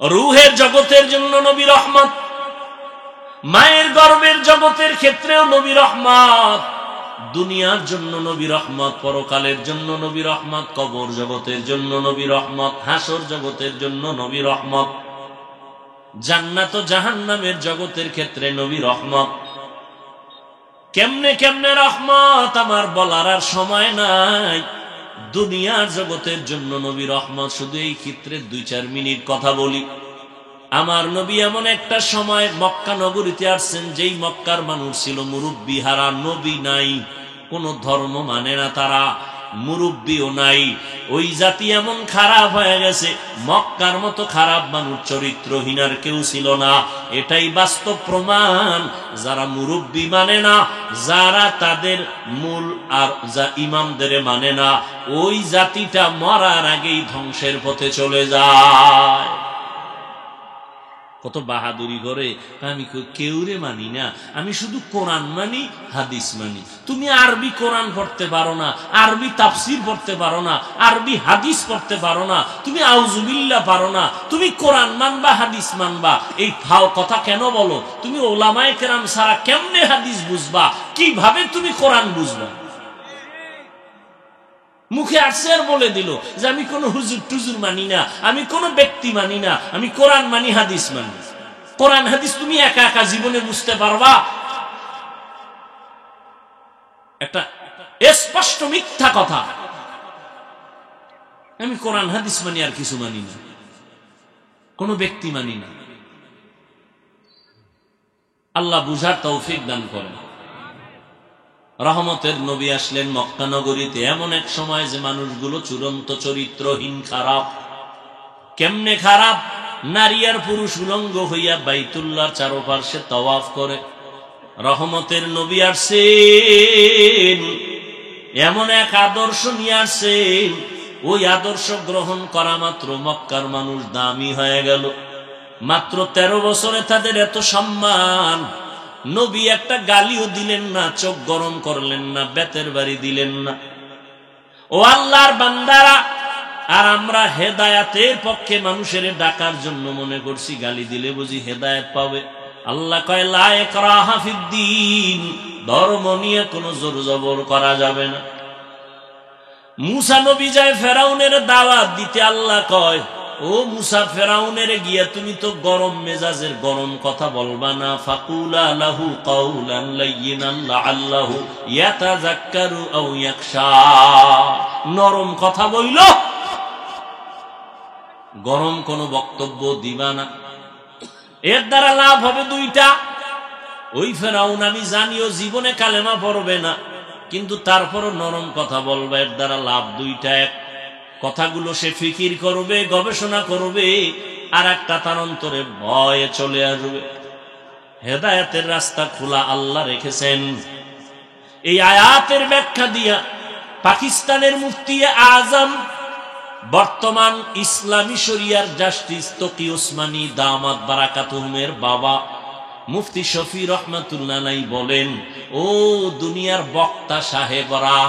রূহের জগতের জন্য নবী রহমত, মায়ের গর্ভের জগতের ক্ষেত্রেও নবী রহমত, দুনিয়ার জন্য নবী রহমত, পরকালের জন্য নবী রহমত, কবর জগতের জন্য নবী রহমত, হাসর জগতের জন্য নবী রহমত, জান্নাত ও জাহান্নামের জগতের ক্ষেত্রে নবী রহমত। কেমনে কেমনে রহমত আমার বলার আর সময় নাই। দুনিয়ার জগতের জন্য নবী রহমত, শুধু এই ক্ষেত্রে 2-4 মিনিট কথা বলি। আমার নবী এমন একটা সময় মক্কা নগরীতে আসছেন, যেই মক্কার মানুষ ছিল মুরব্বি হারা, নবী নাই, কোন ধর্ম মানে না, তারা মুরব্বিও নাই। ওই জাতি এমন খারাপ হয়ে গেছে, মক্কার মতো খারাপ মানুষ চরিত্রহীন আর কেউ ছিল না। এটাই বাস্তব প্রমাণ। যারা মুরব্বি মানে না, যারা তাদের মূল আর যা ইমামদের মানে না, ওই জাতিটা মরার আগেই ধ্বংসের পথে চলে যায়। কত বাহাদুরি করে, আমি কেউরে মানি না, আমি শুধু কোরআন মানি, হাদিস মানি। তুমি আরবি কোরআন পড়তে পারো না, আরবি তাফসির পড়তে পারো না, আরবি হাদিস পড়তে পারো না, তুমি আউযুবিল্লাহ পারো না, তুমি কোরআন মানবা হাদিস মানবা, এই ফাও কথা কেন বলো? তুমি ওলামায়ে কেরাম ছাড়া কেমনে হাদিস বুঝবা? কিভাবে তুমি কোরআন বুঝবা? মুখে আসছে আর বলে দিল যে আমি কোন হুজুর টুজুর মানি না, আমি কোন ব্যক্তি মানি না, আমি কোরআন মানি, হাদিস মানি। কোরআন হাদিস তুমি একা একা জীবনে বুঝতে পারবা? একটা স্পষ্ট মিথ্যা কথা। আমি কোরআন হাদিস মানি, আর কিছু মানি না, কোন ব্যক্তি মানি না। আল্লাহ বুঝার তৌফিক দান করেন। রহমতের নবী আসলেন মক্কা নগরীতে এমন এক সময় যে মানুষগুলো চূড়ান্ত চরিত্রহীন, খারাপ। কেমনে খারাপ? নারী আর পুরুষ উলঙ্গ হইয়া বাইতুল্লাহর চারপাশে তাওয়াফ করে। রহমতের নবী আসছেন, এমন এক আদর্শ নিয়ে আসছেন, ওই আদর্শ গ্রহণ করা মাত্র মক্কার মানুষ দামি হয়ে গেল। মাত্র 13 বছরে তাদের এত সম্মান। নবী একটা গালিও দিলেন না, চোখ গরম করলেন না, বেতের বাড়ি দিলেন না। ও আল্লাহর বান্দারা, আর আমরা হেদায়াতের পক্ষে মানুষের ডাকার জন্য মনে করছি গালি দিলে বুঝি হেদায়েত পাবে। আল্লাহ কয় লা ইকরাহা ফিদ্দীন, ধর্ম নিয়ে কোনো জোর জবর করা যাবে না। মুসা নবী যায় ফেরাউনের দাওয়াত দিতে, আল্লাহ কয় ও মুসা, ফেরাউনের গিয়া তুমি তো গরম মেজাজের গরম কথা বলবা না। ফাকুলা লাহু কাউলান লাইয়িনান লাআল্লাহু ইয়াতাযাক্কারু আও ইয়াখশা, নরম কথা বইল, গরম কোন বক্তব্য দিবা না। এর দ্বারা লাভ হবে 2টা। ওই ফেরাউন আমি জানিও জীবনে কালেমা পড়বে না, কিন্তু তারপরও নরম কথা বলবে, এর দ্বারা লাভ 2টা। এক, কথাগুলো সে ফিকির করবে, গবেষণা করবে, আর একটা তার অন্তরে ভয়ে চলে আসবে। হেদায়েতের রাস্তা খোলা আল্লাহ রেখেছেন। এই আয়াতের ব্যাখ্যা দিয়া পাকিস্তানের মুফতি আজম, বর্তমান ইসলামী শরিয়ার জাস্টিস তকি ওসমানী দামাত বারাকাতুহুমের বাবা মুফতি শফি রহমাতুল্লাহ আলাইহি বলেন, ও দুনিয়ার বক্তা সাহেবরা,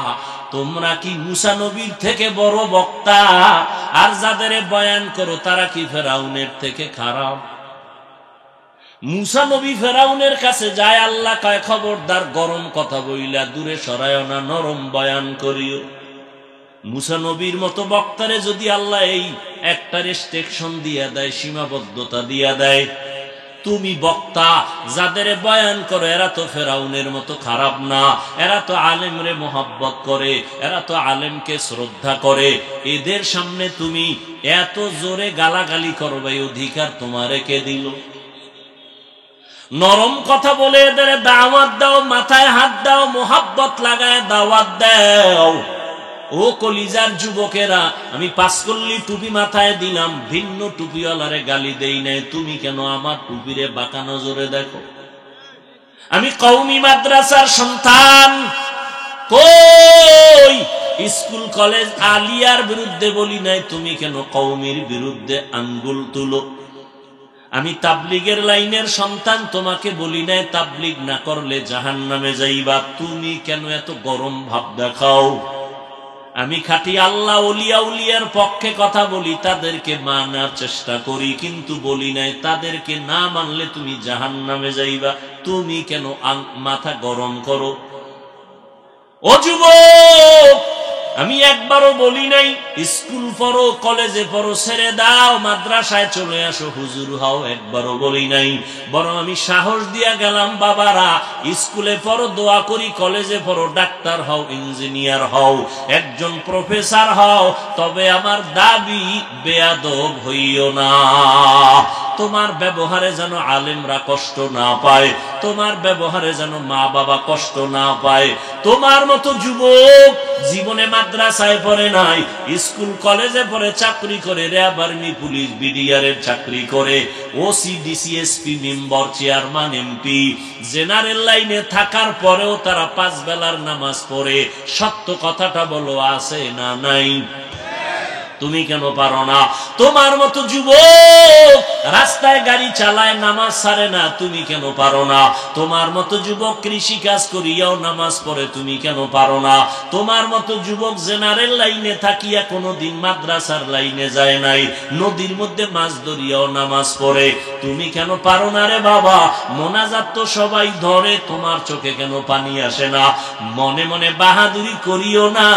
তোমরা কি মুসা নবীর থেকে বড় বক্তা? আর যাদের বয়ান করো তারা কি ফেরাউনের থেকে খারাপ? মুসা নবী ফেরাউনের কাছে যায়, আল্লাহ কয় খবরদার গরম কথা বইলা দূরে সরায় না, নরম বয়ান করিও। মুসা নবীর মতো বক্তারে যদি আল্লাহ এই একটা রেস্ট্রিকশন দিয়া দেয়, সীমাবদ্ধতা দিয়া দেয়, তুমি বক্তা যাদের বয়ান করো এরা তো ফেরাউনের মতো খারাপ না, এরা তো আলেমরে মোহাব্বত করে, এরা তো আলেমকে শ্রদ্ধা করে, এদের সামনে তুমি এত জোরে গালাগালি করবে, অধিকার তোমারে কে দিল? নরম কথা বলে এদের দাওয়াত দাও, মাথায় হাত দাও, মোহাব্বত লাগায় দাওয়াত দাও। ও কলিজার যুবকেরা, আমি 5 কল্লি টুপি মাথায় দিলাম, ভিন্ন টুপিওয়ালারে গালি দেই নাই, তুমি কেন আমার টুপিরে বাঁকা নজরে দেখো? আমি কওমি মাদ্রাসার সন্তান, কই স্কুল কলেজ আলিয়ার বিরুদ্ধে বলি নাই, তুমি কেন কওমির বিরুদ্ধে আঙ্গুল তুলো? আমি তাবলিগের লাইনের সন্তান, তোমাকে বলি নাই তাবলিগ না করলে জাহান্নামে যাইবা, তুমি কেন এত গরম ভাব দেখাও? আমি খাঁটি আল্লাহ ওলিয়া উলিয়ার পক্ষে কথা বলি, তাদেরকে মানার চেষ্টা করি, কিন্তু বলি নাই তাদেরকে না মানলে তুমি জাহান্নামে যাইবা। তুমি কেন মাথা গরম করো? ও যুবক, আমি একবারও বলি নাই স্কুল পড়ো, কলেজে পড়ো, ছেড়ে দাও, মাদ্রাসায় চলে আসো, হুজুর হও, একবারও বলি নাই। বরং আমি সাহস দিয়া গেলাম, বাবারা স্কুলে পড়ো, দোয়া করি, কলেজে পড়ো, ডাক্তার হও, ইঞ্জিনিয়ার হও, একজন প্রফেসর হও, তবে আমার দাবি বেয়াদব হইও না। তোমার ব্যবহারে যেন আলেমরা কষ্ট না পায়, তোমার ব্যবহারে যেন মা বাবা কষ্ট না পায়। তোমার মতো যুবক জীবনে মাদ্রাসায় পড়ে নাই, স্কুল কলেজে পড়ে, চাকরি করে, র্যাব, আর্মি, পুলিশ, বিডিআর এর চাকরি করে, OC, DC, SP, member, chairman, MP, general লাইনে থাকার পরেও তারা 5 বেলার নামাজ পড়ে। সত্য কথাটা বলো, আছে না নাই? তুমি কেন পারো না? তোমার মতো যুবক রাস্তায় গাড়ি চালায়, নামাজ ছাড়ে না, তুমি কেন পারো না? তোমার মতো যুবক কৃষি কাজ করিয়াও নামাজ পড়ে, তুমি কেন পারো না? তোমার মতো যুবক জেনারেল লাইনে থাকিয়া কোনোদিন মাদ্রাসার লাইনে যায় নাই, নদীর মধ্যে মাছ ধরিয়াও নামাজ পড়ে, তুমি কেন পারো না রে বাবা? মোনাজাত তো সবাই ধরে, তোমার চোখে কেন পানি আসে না? মনে মনে বাহাদুরি করিও না,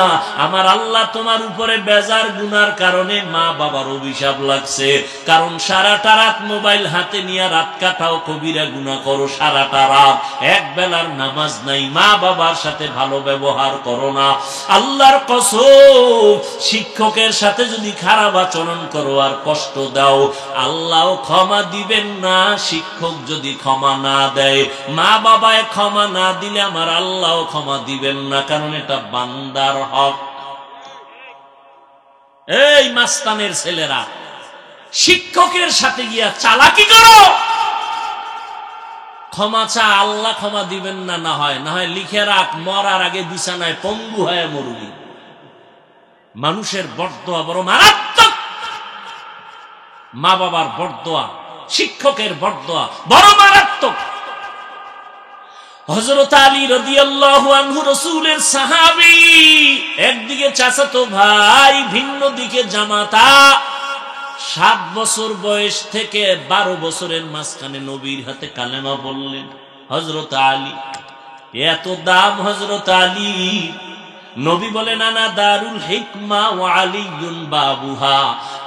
আমার আল্লাহ তোমার উপরে বেজার গুনার কারণে মা বাবার অভিশাপ লাগছে। কারণ সারাটা রাত মোবাইল হাতে নিয়ে রাত কাটাও, কবিরা গুনাহ করো, সারাটা রাত এক বেলার নামাজ নাই, মা বাবার সাথে ভালো ব্যবহার করো না। আল্লাহর কসম, শিক্ষকের সাথে যদি খারাপ আচরণ করো আর কষ্ট দাও, আল্লাহ ক্ষমা দিবেন না। শিক্ষক যদি ক্ষমা না দেয়, মা বাবায় ক্ষমা না দিলে আমার আল্লাহ ক্ষমা দিবেন না, কারণ এটা বান্দার হক। এই মাস্তানের ছেলেরা, শিক্ষকের সাথে গিয়া চালাকি করো, ক্ষমা চা, আল্লাহ ক্ষমা দিবেন না। না হয় লিখে রাখ, মরার আগে বিছানায় পঙ্গু হয়ে মরবি। মানুষের বরদোয়া বড় মারাত্মক, মা বাবার বরদোয়া, শিক্ষকের বরদোয়া বড় মারাত্মক। হযরত আলী রাদিয়াল্লাহু আনহু রাসূলের সাহাবী, একদিকে চাচাতো ভাই, ভিন্ন দিকে জামাতা। 7 বছর বয়স থেকে 12 বছরের মাঝখানে নবীর হাতে কালেমা বললেন হযরত আলী। এত দাম হযরত আলী। নবী বলেন, আনা দারুল হিকমা ওয়া আলীউন বাবুহা,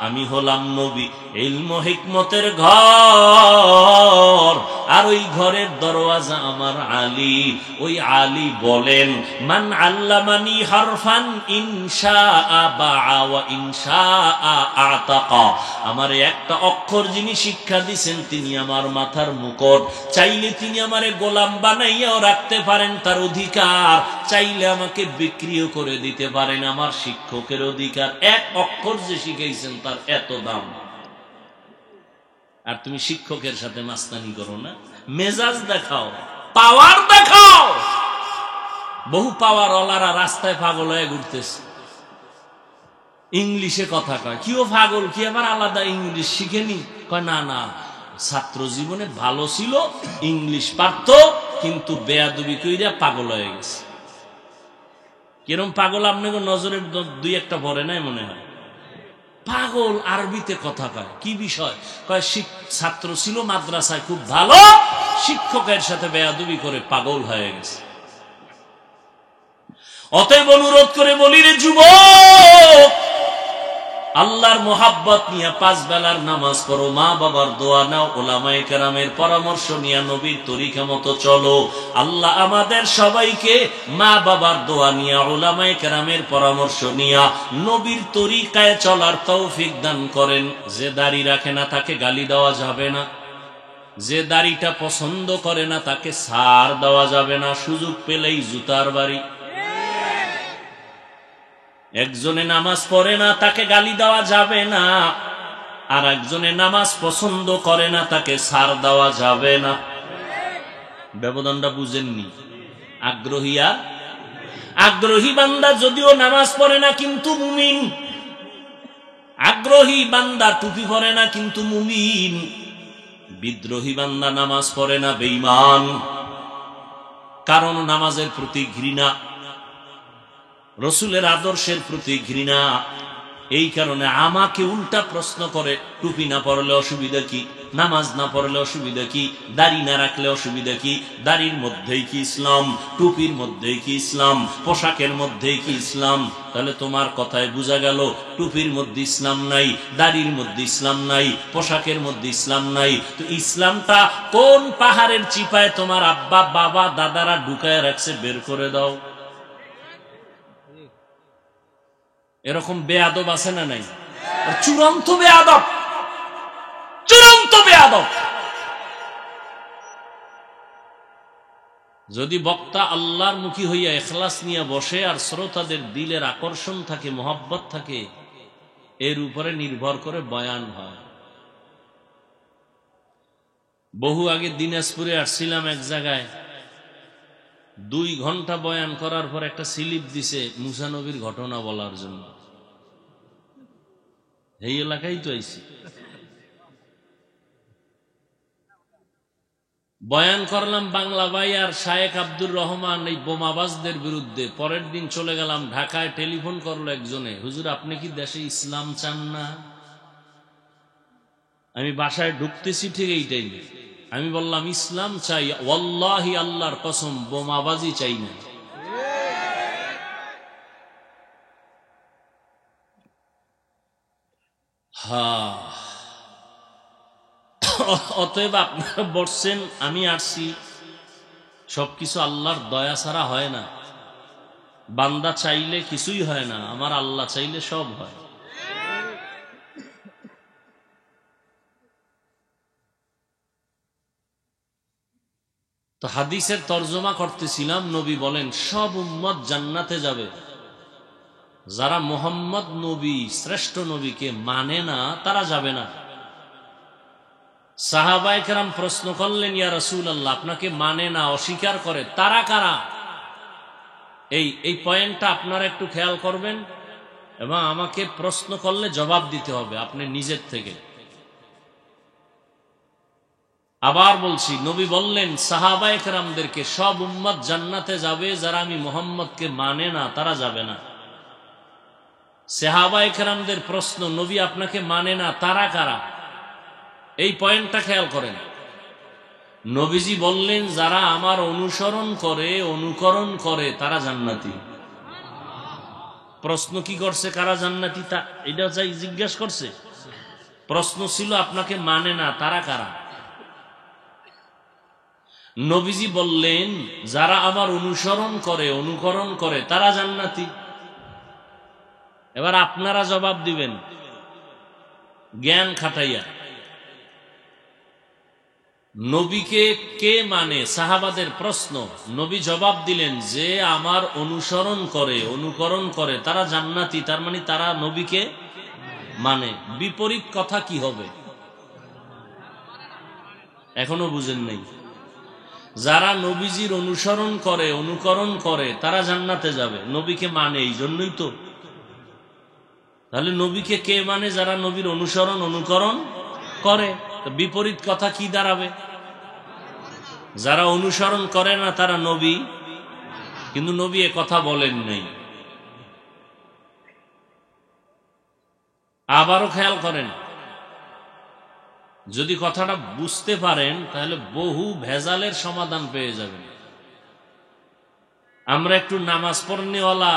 আমি হলাম নবী ইলম হিকমতের ঘর, আর ওই ঘরের দরওয়াজা আমার আলী। ওই আলী বলেন, মান আল্লামানি হারফান ইনশাআ বাআ ওয়া ইনশাআ আতাকা, আমার একটা অক্ষর যিনি শিক্ষা দিবেন তিনি আমার মাথার মুকুট, চাইলে তিনি আমারে গোলাম বানাইয়াও রাখতে পারেন, তার অধিকার, চাইলে আমাকে বিক্রিও করে দিতে পারেন, আমার শিক্ষকের অধিকার। এক অক্ষর যে শিখাইছেন তার এত দাম। আর তুমি শিক্ষকের সাথে মাস্তানি করো না, মেজাজ দেখাও, পাওয়ার দেখাও। বহু পাওয়ার ওলারা রাস্তায় পাগল হয়ে ঘুরতেছে, ইংলিশে কথা কয়। কিও পাগল, কি আবার আলাদা ইংলিশ শিখেনি? কয় না, ছাত্র জীবনে ভালো ছিল, ইংলিশ পারত, কিন্তু বেয়াদবি কইরা পাগল হয়ে গেছে। কিরম পাগল আপনাকে নজরে 2-1টা পড়ে নাই মনে হয়? পাগল আরবিতে কথা কয়। কি বিষয়? কয় ছাত্র ছিল মাদ্রাসায় খুব ভালো, শিক্ষকের সাথে বেয়াদবি করে পাগল হয়ে গেছে। অতএব অনুরোধ করে বলি রে যুবক, আল্লাহর মোহাব্বত নিয়ে 5 বেলার নামাজ পড়ো, মা বাবার দোয়া নাও, উলামায়ে কেরামের পরামর্শ নিয়ে নবীর তরিকা মতো চলো। আল্লাহ আমাদের সবাইকে মা বাবার দোয়া নিয়ে, উলামায়ে কেরামের পরামর্শ নিয়ে নবীর তরিকায় চলার তৌফিক দান করেন। যে দাড়ি রাখে না তাকে গালি দেওয়া যাবে না, যে দাড়িটা পছন্দ করে না তাকে ছাড় দেওয়া যাবে না, সুযোগ পেলেই জুতার বাড়ি। একজনে নামাজ পড়ে না তাকে গালি দেওয়া যাবে না, আর একজনে নামাজ পছন্দ করে না তাকে ছাড় দেওয়া যাবে না। ব্যবধানটা বুঝেননি? আগ্রহী বান্দা যদিও নামাজ পড়ে না কিন্তু মুমিন, আগ্রহী বান্দা টুপি পরে না কিন্তু মুমিন। বিদ্রোহী বান্দা নামাজ পড়ে না, বেঈমান, কারণ নামাজের প্রতি ঘৃণা। রসুলের আদর্শের প্রতি ঘৃণা। এই কারণে আমাকে উল্টা প্রশ্ন করে, টুপি না পরলে অসুবিধা কি, নামাজ না পড়লে অসুবিধা কি, দাড়ি না রাখলে অসুবিধা কি, দাড়ির মধ্যেই কি ইসলাম, টুপির মধ্যেই কি ইসলাম, পোশাকের মধ্যেই কি ইসলাম? তাহলে তোমার কথায় বোঝা গেল টুপির মধ্যে ইসলাম নাই, দাড়ির মধ্যে ইসলাম নাই, পোশাকের মধ্যে ইসলাম নাই। তো ইসলামটা কোন পাহাড়ের চিপায় তোমার আব্বা বাবা দাদারা ঢুকায় রাখছে, বের করে দাও। এরকম বেয়াদব আছে না নাই? চূড়ান্ত বেয়াদব, চূড়ান্ত বেয়াদব। যদি বক্তা আল্লাহর মুখী হইয়া ইখলাস নিয়ে বসে আর শ্রোতাদের দিলের আকর্ষণ থাকে, মোহাব্বত থাকে, এর উপরে নির্ভর করে বয়ান হয়। বহু আগে দিনাজপুরে আসছিলাম এক জায়গায়, 2 ঘন্টা বয়ান করার পর একটা স্লিপ দিছে মুসা নবীর ঘটনা বলার জন্য। এই এলাকায় তো আইছি। বয়ান করলাম বাংলা ভাই আর শায়েখ আব্দুর রহমান এই বোমাবাজদের বিরুদ্ধে। পরের দিন চলে গেলাম ঢাকায়, টেলিফোন করলো একজনে, হুজুর আপনি কি দেশে ইসলাম চান না? আমি বাসায় ঢুকতেছি ঠিক এই টাইমে। আমি বললাম ইসলাম চাই, ওয়াল্লাহি আল্লাহর কসম বোমাবাজি চাই না। অতএব আপনারা বলছেন, আমি আসছি, সবকিছু আল্লাহর দয়া ছাড়া হয় না। বান্দা চাইলে কিছুই হয় না, আমার আল্লাহ চাইলে সব হয়। তো হাদিসের তর্জমা করতেছিলাম, নবী বলেন সব উম্মত জান্নাতে যাবে, যারা মুহাম্মদ নবী শ্রেষ্ঠ নবীকে মানে না তারা যাবে না। সাহাবায়ে কেরাম প্রশ্ন করলেন, ইয়া রাসূলুল্লাহ আপনাকে মানে না, অস্বীকার করে, তারা কারা? এই পয়েন্টটা আপনারা একটু খেয়াল করবেন এবং আমাকে প্রশ্ন করলে জবাব দিতে হবে আপনি নিজের থেকে। আবার বলছি, নবী বললেন সাহাবায়ে কেরামদেরকে সব উম্মত জান্নাতে যাবে, যারা আমি মুহাম্মদকে মানে না তারা যাবে না। সাহাবায়ে কেরামদের প্রশ্ন, নবী আপনাকে মানে না, তারা কারা? এই পয়েন্টটা খেয়াল করেন। নবীজি বললেন যারা আমার অনুসরণ করে, অনুকরণ করে তারা জান্নাতি। প্রশ্ন কি করছে, কারা জান্নাতি তা এটা যাই জিজ্ঞাসা করছে। প্রশ্ন ছিল আপনাকে মানে না, তারা কারা? নবীজি বললেন যারা আমার অনুসরণ করে, অনুকরণ করে তারা জান্নাতি। এবার আপনারা জবাব দিবেন জ্ঞান খাটাইয়া। নবীকে কে মানে? সাহাবাদের প্রশ্ন। নবী জবাব দিলেন যে আমার অনুসরণ করে, অনুকরণ করে তারা জান্নাতি, তার মানে তারা নবীকে মানে। বিপরীত কথা কি হবে? এখনো বুঝেন নাই? যারা নবীজির অনুসরণ করে, অনুকরণ করে তারা জান্নাতে যাবে, নবীকে মানে, এই জন্যই তো। তাহলে নবীকে কে মানে? যারা নবীর অনুসরণ, অনুকরণ করে। বিপরীত কথা কি দাঁড়াবে? যারা অনুসরণ করে না তারা নবী, কিন্তু নবী এ কথা বলেন নাই। আবারও খেয়াল করেন, যদি কথাটা বুঝতে পারেন তাহলে বহু ভেজালের সমাধান পেয়ে যাবেন। আমরা একটু নামাজ পড়নেওয়ালা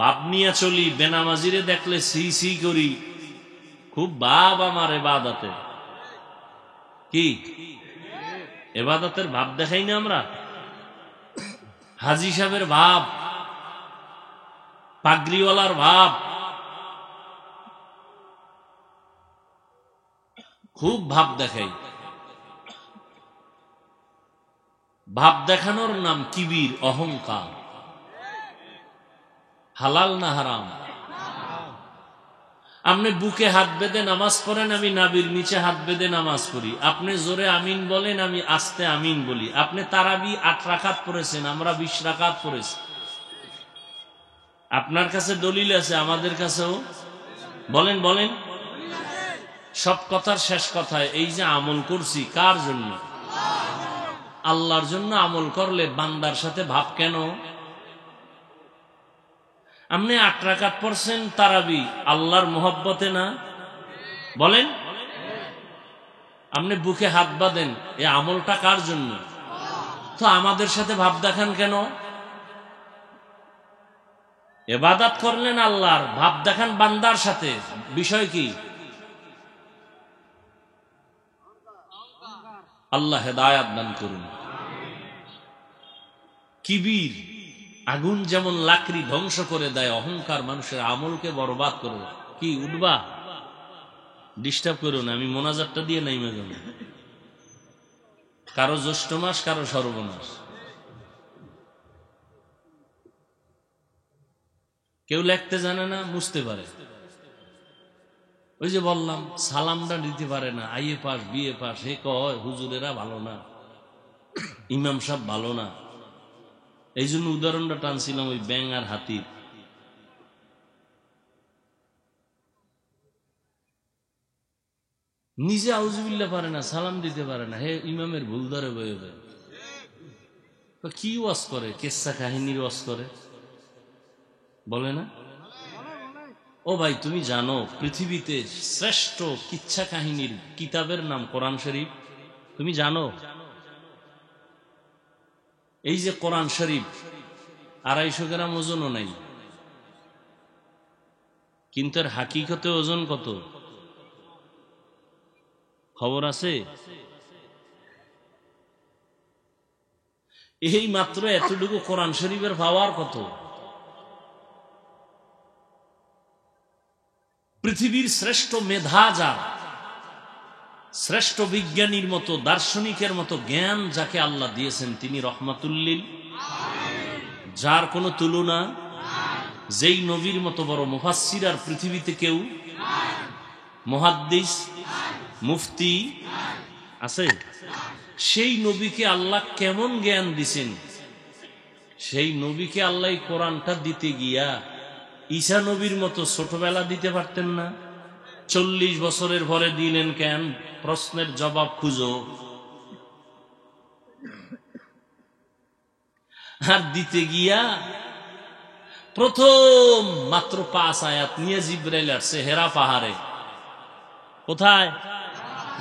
ভাব নিয়ে চলি, বেনামাজিরে দেখলে সি সি করি, খুব ভাব আমার এবাদতে। কি এবাদতের ভাব দেখাই না আমরা? হাজি সাহেবের ভাব, পাগড়িওয়ালার ভাব, খুব ভাব দেখাই। ভাব দেখানোর নাম কিবির, অহংকার। হালাল না হারাম? আপনি বুকে হাত বেঁধে নামাজ পড়েন, আমি নাবির নিচে হাত বেঁধে নামাজ পড়ি। আপনি জোরে আমিন বলেন, আমি আস্তে আমিন বলি। আপনি তারাবি 8 রাকাত পড়েছেন, আমরা 20 রাকাত পড়েছি। আপনার কাছে দলিল আছে, আমাদের কাছেও। বলেন বলেন। সব কথার শেষ কথায় এই যে আমল করছি, কার জন্য? আল্লাহর জন্য। আমল করলে বান্দার সাথে ভাব কেন? আপনি 8 রাকাত পড়ছেন তারাবি আল্লাহর মোহব্বতে না? বলেন। আপনি বুকে হাত বাঁধেন, এই আমলটা কার জন্য? তো আমাদের সাথে ভাব দেখান কেন? ইবাদত করলেন আল্লাহর, ভাব দেখান বান্দার সাথে, বিষয় কি? আল্লাহ হেদায়াত দান করুন। কিবির আগুন যেমন লাকড়ি ধ্বংস করে দেয়, অহংকার মানুষের আমলকে বরবাদ করে। কি উঠবা? ডিস্টার্ব করো না, আমি মোনাজাতটা দিয়ে নাইমে যাব। কারো জ্যৈষ্ঠ মাস, কারো সর্বনাশ। কেউ লিখতে জানে না, মুছতে পারে। ওই যে বললাম, সালামটা দিতে পারে না, আইএ পাস বিএ পাস, হে কয় হুজুরেরা ভালো না, ইমাম সাহেব ভালো না। এই জন্য উদাহরণটা টানছিলাম ওই ব্যাং আর হাতির। নিজে আউজুবিল্লাহ পারে না, সালাম দিতে পারে না, হে ইমামের ভুল ধরে বয়ে বয়ে। কি ওয়াজ করে? কেসা কাহিনীর ওয়াজ করে, বলে না? ও ভাই, তুমি জানো পৃথিবীতে শ্রেষ্ঠ কিচ্ছা কাহিনীর কিতাবের নাম কোরআন শরীফ? তুমি জানো? এই যে কোরআন শরীফ 250 গ্রাম ওজনও নাই, কিন্তু এর হাকিকতে ওজন কত খবর আছে? এই মাত্র এতটুকু কোরআন শরীফের পাওয়ার কত? পৃথিবীর শ্রেষ্ঠ মেধা যার, শ্রেষ্ঠ বিজ্ঞানীর মতো, দার্শনিকের মতো জ্ঞান যাকে আল্লাহ দিয়েছেন, তিনি রহমাতুল্লিল, যার কোনো তুলনা, যেই নবীর মতো বড় মুফাসসির আর পৃথিবীতে কেউ, মুহাদ্দিস, মুফতি আছে? সেই নবীকে আল্লাহ কেমন জ্ঞান দিছেন? সেই নবীকে আল্লাহ কোরআনটা দিতে গিয়া ঈসা নবীর মতো ছোটবেলা দিতে পারতেন না? 40 বছরের পরে দিলেন কেন? প্রশ্নের জবাব খুঁজো। আর দিতে গিয়া প্রথম মাত্র 5 আয়াত নিয়ে জিবরাইল আসছে হেরা পাহাড়ে। কোথায়?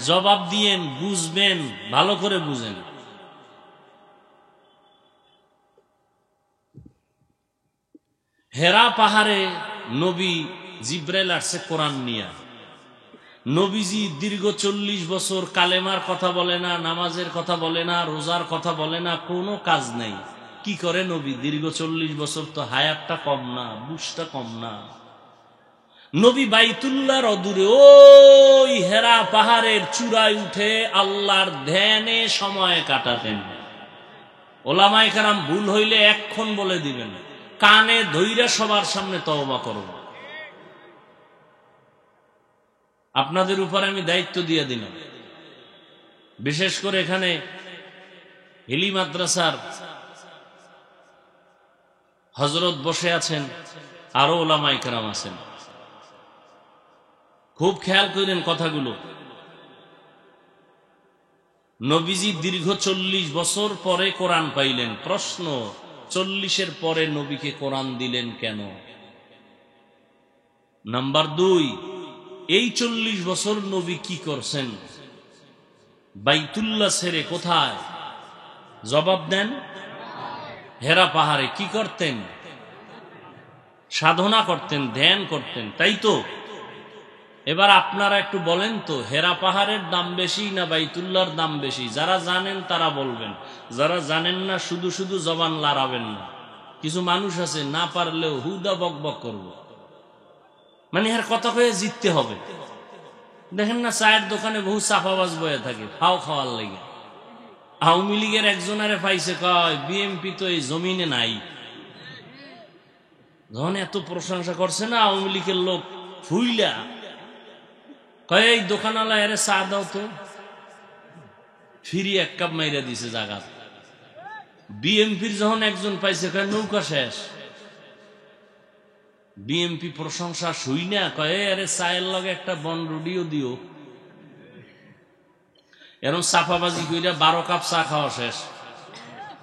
জবাব দিয়েন, বুঝবেন, ভালো করে বুঝেন। হেরা পাহাড়ে নবী জিবরাইল আসছে কোরআন নিয়া। নবীজি দীর্ঘ 40 বছর কালেমার কথা বলে না, নামাজের কথা বলে না, রোজার কথা বলে না, কোনো কাজ নাই। কি করে নবী দীর্ঘ 40 বছর? তো হায়াতটা কম না, বুঝটা কম না। নবী বাইতুল্লাহর অদূরে ওই হেরা পাহাড়ের চূড়ায় উঠে আল্লাহর ধ্যানে সময় কাটাতেন। ওলামায়ে কেরাম ভুল হইলে এক্ষণ বলে দিবেন, কানে ধইরা সবার সামনে তওবা করব। আপনাদের উপর আমি দায়িত্ব দিয়ে দিলাম। বিশেষ করে এখানে হিলি মাদ্রাসার হযরত বসে আছেন, আরো ওলামায়ে কেরাম আছেন, খুব খেয়াল করেন কথাগুলো। নবীজি দীর্ঘ 40 বছর পরে কোরআন পাইলেন। প্রশ্ন, 40-এর পরে নবীকে কোরআন দিলেন কেন? নাম্বার 2, এই 40 বছর নবী কি করছেন? বাইতুল্লাহ ছেড়ে কোথায়? জবাব দেন। হেরা পাহাড়ে কি করতেন? সাধনা করতেন, ধ্যান করতেন, তাই তো? এবার আপনারা একটু বলেন তো, হেরা পাহাড়ের দাম বেশি না বাইতুল্লাহর দাম বেশি? যারা জানেন তারা বলবেন, যারা জানেন না শুধু শুধু জবান লড়াবেন না। কিছু মানুষ আছে না পারলেও হুদা বক বক করব, মানে এর কথা কয়ে জিততে হবে। দেখেন না, চায়ের দোকানে বহু চাপাবাজ বয়ে থাকে ফাও খাওয়ার লেগে। আওয়ামী লীগের একজনারে পাইছে, কয় বিএমপি তো এই জমিনে নাই। যখন এত প্রশংসা করছে না আওয়ামী লীগের লোক, ফুইলা কয় এই দোকানওয়ালা এর চা দাও তো, ফিরি 1 কাপ মাইরা দিছে জায়গা। বিএমপির যখন একজন পাইছে, কয় নৌকা শেষ। বিএমপি প্রশংসা শুই না, কয় আরে চায়ের লগে একটা বনরুডিও দিও। এরকম চাপাবাজি কইরা 12 কাপ চা খাওয়া শেষ,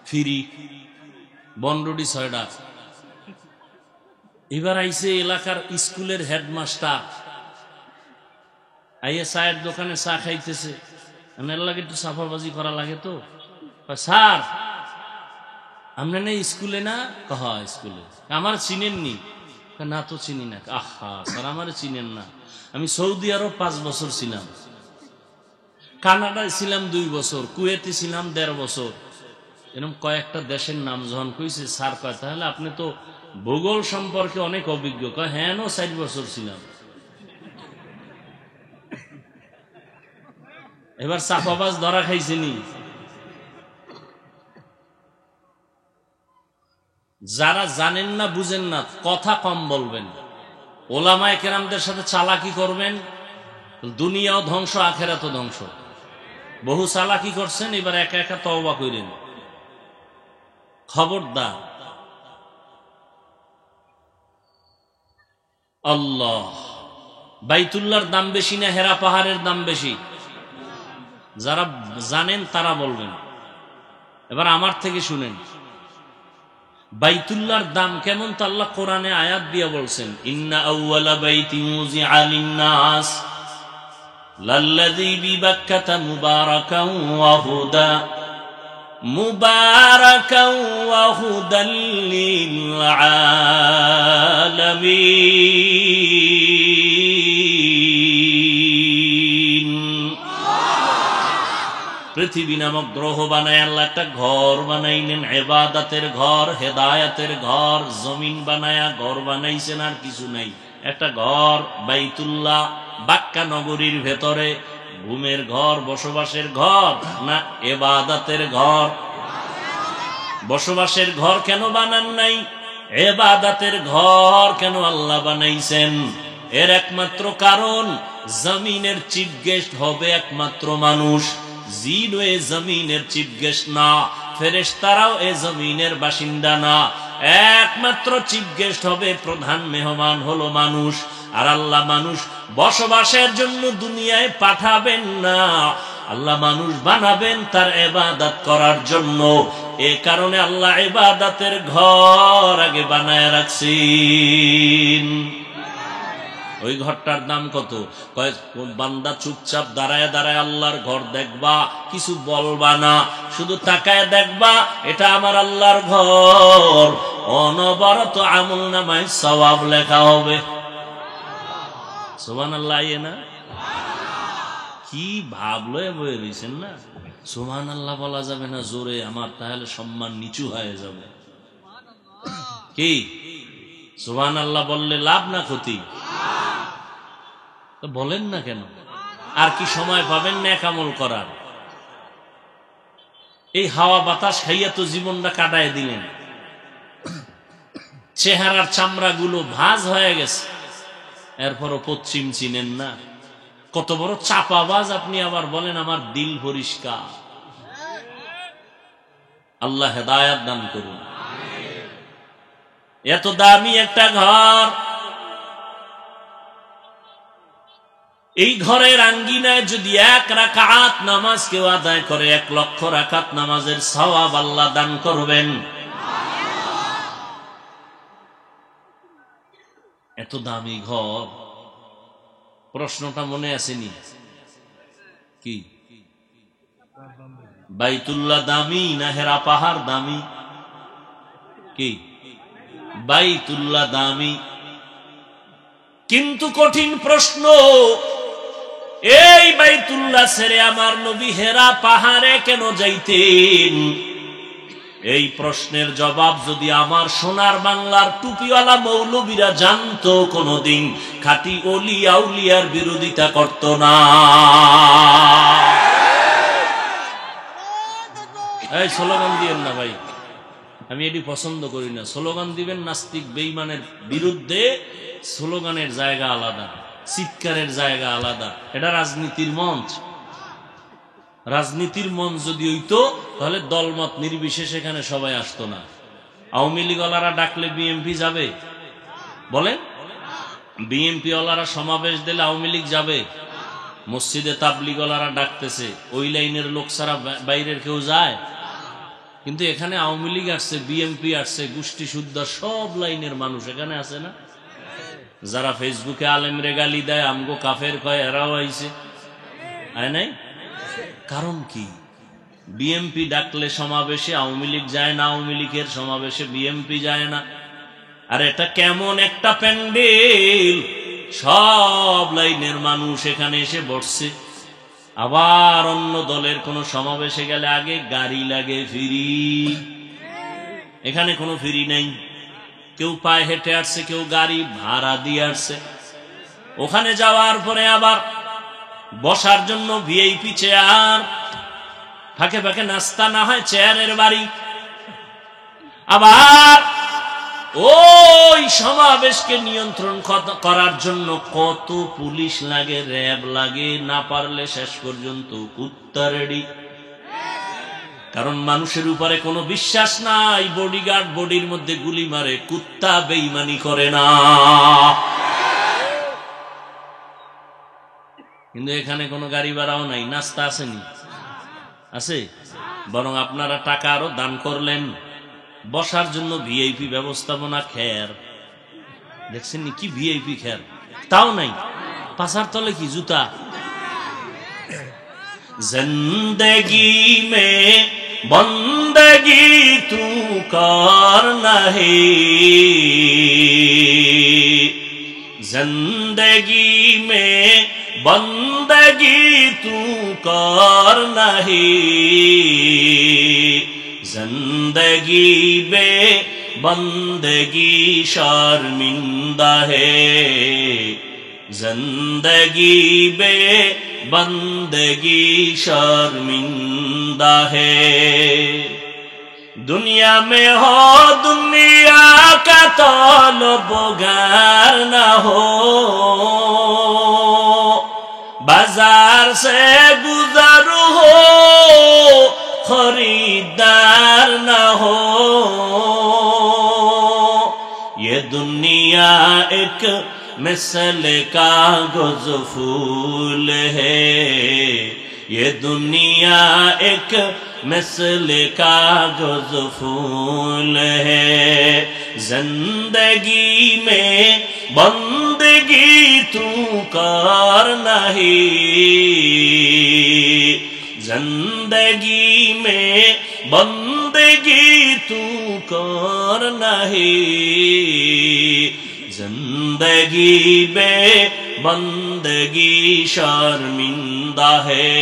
ফিরি বনরুডি 6টা। এবার আইছে এলাকার স্কুলের হেডমাস্টার, আইয়া চায়ের দোকানে চা খাইতেছে। এর লাগে একটু সাফাবাজি করা লাগে তো। স্যার আমরা না স্কুলে না? কহা স্কুলে। আমার চিনেননি? না তো চিনি না। আহা স্যার আমার চিনেন না? আমি সৌদি আরব 5 বছর ছিলাম, কানাডায় ছিলাম 2 বছর, কুয়েতে ছিলাম 1.5 বছর। এরকম কয়েকটা দেশের নাম যখন কইছে, স্যার কয় তাহলে আপনি তো ভূগোল সম্পর্কে অনেক অভিজ্ঞ। কয় হ্যাঁ 4 বছর ছিলাম। এবার চাপাবাজ ধরা খাইছেনি। যারা জানেন না বুঝেন না কথা কম বলবেন, ওলামায়ে কেরামদের সাথে চালাকি করবেন, দুনিয়াও ধ্বংস আখেরাতও ধ্বংস। বহু চালাকি করছেন, এবার একা একা তওবা করেন। খবরদার। আল্লাহ, বাইতুল্লাহর দাম বেশি না হেরা পাহাড়ের দাম বেশি? যারা জানেন তারা বলবেন। এবার আমার থেকে শুনেন, বাইতুল্লাহর দাম কেমন তা আল্লাহ কোরআনে আয়াত দিয়ে বলছেন, ইন্না আউওয়ালা বাইতিন উযিআ লিন-নাস লাল্লাযী বিবাক্কাতা মুবারাকান ওয়া হুদা মুবারাকান ওয়া হুদাল লিল আলামিন। পৃথিবী নামক গ্রহ বানায় আল্লাহ একটা ঘর বানাইলেন, ইবাদতের ঘর, হেদায়েতের ঘর। জমিন বানায়া ঘর বানাইছেন, আর কিছু নাই। একটা ঘর বাইতুল্লাহ, বাক্কা নগরীর ভেতরে। ঘুমের ঘর, বসবাসের ঘর না ইবাদতের ঘর? বসবাসের ঘর কেন বানান নাই? ইবাদতের ঘর কেন আল্লাহ বানাইছেন? এর একমাত্র কারণ, জমিনের চিফ গেস্ট হবে একমাত্র মানুষ। জিন এ জমিনের চিফ গেস্ট না, ফেরেশতারাও এ জমিনের বাসিন্দা না। একমাত্র চিফ গেস্ট হবে, প্রধান মেহমান হলো মানুষ। আর আল্লাহ মানুষ বসবাসের জন্য দুনিয়ায় পাঠাবেন না, আল্লাহ মানুষ বানাবেন তার ইবাদত করার জন্য। এ কারণে আল্লাহ ইবাদতের ঘর আগে বানায় রাখছেন। ওই ঘরটার দাম কত? কয় বান্দা চুপচাপ দাঁড়ায় দাঁড়ায় আল্লাহর ঘর দেখবা, কিছু বলবা না, শুধু তাকায় দেখবা এটা আমার আল্লাহর ঘর। অনবরত আমলনামায় সওয়াব লেখা হবে। সুবহানাল্লাহ। না কি ভাবলো বয়ে রয়েছেন না? সুবহানাল্লাহ বলা যাবে না জোরে, আমার তাহলে সম্মান নিচু হয়ে যাবে। কি সুবহানাল্লাহ বললে লাভ না ক্ষতি? তো বলেন না কেন? আর কি সময় পাবেন নেক আমল করার? এই হাওয়া বাতাস খাইয়া তো জীবনটা কাটায় দিলেন। চেহারার চামড়া গুলো ভাঁজ হয়ে গেছে, এরপরও পশ্চিম চিনেন না। কত বড় চাপাবাজ আপনি! আবার বলেন আমার দিল পরিষ্কার। আল্লাহ হেদায়েত দান করুন। এত দামি একটা ঘর, এই ঘরের আঙ্গিনায় যদি 1 রাকাত নামাজ কেউ আদায় করে, 1 লক্ষ রাকাত নামাজের সওয়াব আল্লাহ দান করবেন। এত দামি ঘর, প্রশ্নটা মনে আসেনি? কি বাইতুল্লাহ দামি না হেরা পাহাড় দামি? কি বাইতুল্লাহ দামি। কিন্তু কঠিন প্রশ্ন, এই বাইতুল্লাহ ছেড়ে আমার নবী হেরা পাহাড়ে কেন যাইতেন? এই প্রশ্নের জবাব যদি আমার সোনার বাংলার টুপিওয়ালা মৌলবীরা জানতো, কোনদিন খাঁটি ওলি আউলিয়ার বিরোধিতা করত না। এই স্লোগান দিবেন না ভাই, আমি এটি পছন্দ করি না। স্লোগান দিবেন নাস্তিক বেঈমানের বিরুদ্ধে, স্লোগানের জায়গা আলাদা, চিৎকারের জায়গা আলাদা। এটা রাজনীতির মঞ্চ। রাজনীতির মঞ্চ যদি হইতো তাহলে দলমত নির্বিশেষে এখানে সবাই আসতো না। আওয়ামী লীগ ওয়ালারা ডাকলে বিএনপি যাবে? বলেন, বিএনপি ওয়ালারা সমাবেশ দিলে আওয়ামী লীগ যাবে? মসজিদে তাবলীগ ওয়ালারা ডাকতেছে, ওই লাইনের লোক ছাড়া বাইরের কেউ যায়? কিন্তু এখানে আওয়ামী লীগ আসছে, বিএমপি আসছে, গোষ্ঠী শুদ্ধ সব লাইনের মানুষ এখানে আছে না? যারা ফেসবুকে আলেমরে গালি দেয়, আমগো কাফের কয়, এরাও আইছে, আয় নাই? কারণ কি? বিএমপি ডাকলে সমাবেশে আওয়ামী লীগ যায় না, আওয়ামী লীগের সমাবেশে বিএমপি যায় না। আর এটা কেমন একটা প্যান্ডেল, সব লাইনের মানুষ এখানে এসে বসছে। আবার অন্য দলের কোন সমাবেশে গেলে আগে গাড়ি লাগে ফ্রি, এখানে কোনো ফ্রি নেই। কেউ পায়ে হেঁটে আসছে, কেউ গাড়ি ভাড়া দিয়ে আসছে। ওখানে যাওয়ার পরে আবার বসার জন্য ভিআইপি চেয়ার, ফাঁকে ফাঁকে নাস্তা না হয় চেয়ারের বাড়ি। আবার ওই সমাবেশকে নিয়ন্ত্রণ করার জন্য কত পুলিশ লাগে, র্যাব লাগে, না পারলে শেষ পর্যন্ত কুত্তা রেডি। কারণ মানুষের উপরে কোনো বিশ্বাস নাই, বডিগার্ড বডির মধ্যে গুলি মারে, কুত্তা বেঈমানি করে না। কিন্তু এখানে কোনো গাড়ি ভাড়াও নাই, নাস্তা আসেনি, আছে? বরং আপনারা টাকা আরো দান করলেন, বসার জন্য ভিআইপি ব্যবস্থাপনা। খের দেখছেন কি ভিআইপি খের, তাও নাই। পাছার তলে কি জুতা। জিন্দগি মে বন্দগি তু কর নাহি, জিন্দগি মে বন্দগি তু কর নাহি, जिंदगी बे बंदगी शर्मिंदा है, जिंदगी बे बंदगी शर्मिंदा है। दुनिया में हो दुनिया का तलबगार न हो, बाजार से गुजर हो खरीदार न हो। ये दुनिया एक मिसल कागज फूल है, ये दुनिया एक मिसल कागज फूल है। जिंदगी में बंदगी तू कर नहीं, जिंदगी में बंदगी तू कर नहीं, जिंदगी बे बंदगी शर्मिंदा है,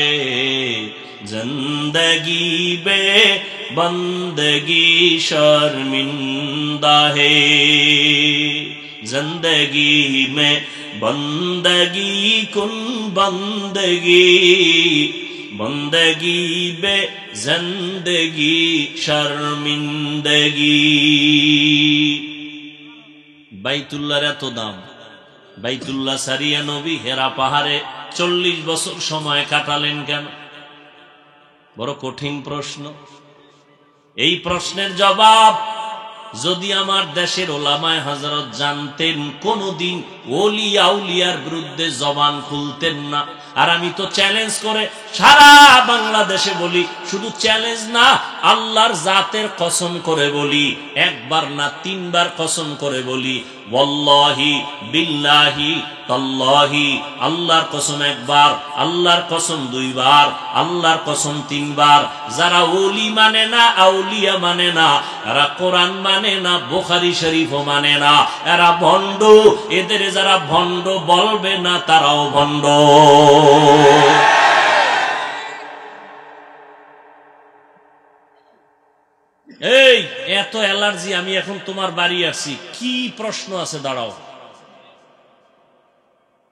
जिंदगी बे बंदगी शर्मिंदा है। जिंदगी में बंदगी कुन बंदगी, बंदगी बे जिंदगी शर्मिंदगी। বাইতুল্লাহর এত দাম, বাইতুল্লাহ সারিয়া নবী হেরা পাহাড়ে 40 বছর সময় কাটালেন কেন? বড় কঠিন প্রশ্ন। এই প্রশ্নের জবাব যদি আমার দেশের ওলামায়ে হযরত জানতেন, কোনদিন ওলি আউলিয়ার বিরুদ্ধে জবান খুলতেন না। আর আমি তো চ্যালেঞ্জ করে সারা বাংলাদেশে বলি, শুধু চ্যালেঞ্জ না, আল্লাহর জাতের কসম করে বলি, একবার না 3 বার কসম করে বলি, ওয়াল্লাহি বিল্লাহি তাল্লাহি। আল্লাহর কসম 1 বার, আল্লাহর কসম 2 বার, আল্লাহর কসম 3 বার। যারা ওলি মানে না, আউলিয়া মানে না, এরা কোরআন মানে না, বুখারী শরীফও মানে না, এরা ভণ্ড। এদের যারা ভণ্ড বলবে না, তারাও ভণ্ড। এই এত অ্যালার্জি, আমি এখন তোমার বাড়ি আসছি, কি প্রশ্ন আছে? দাঁড়াও,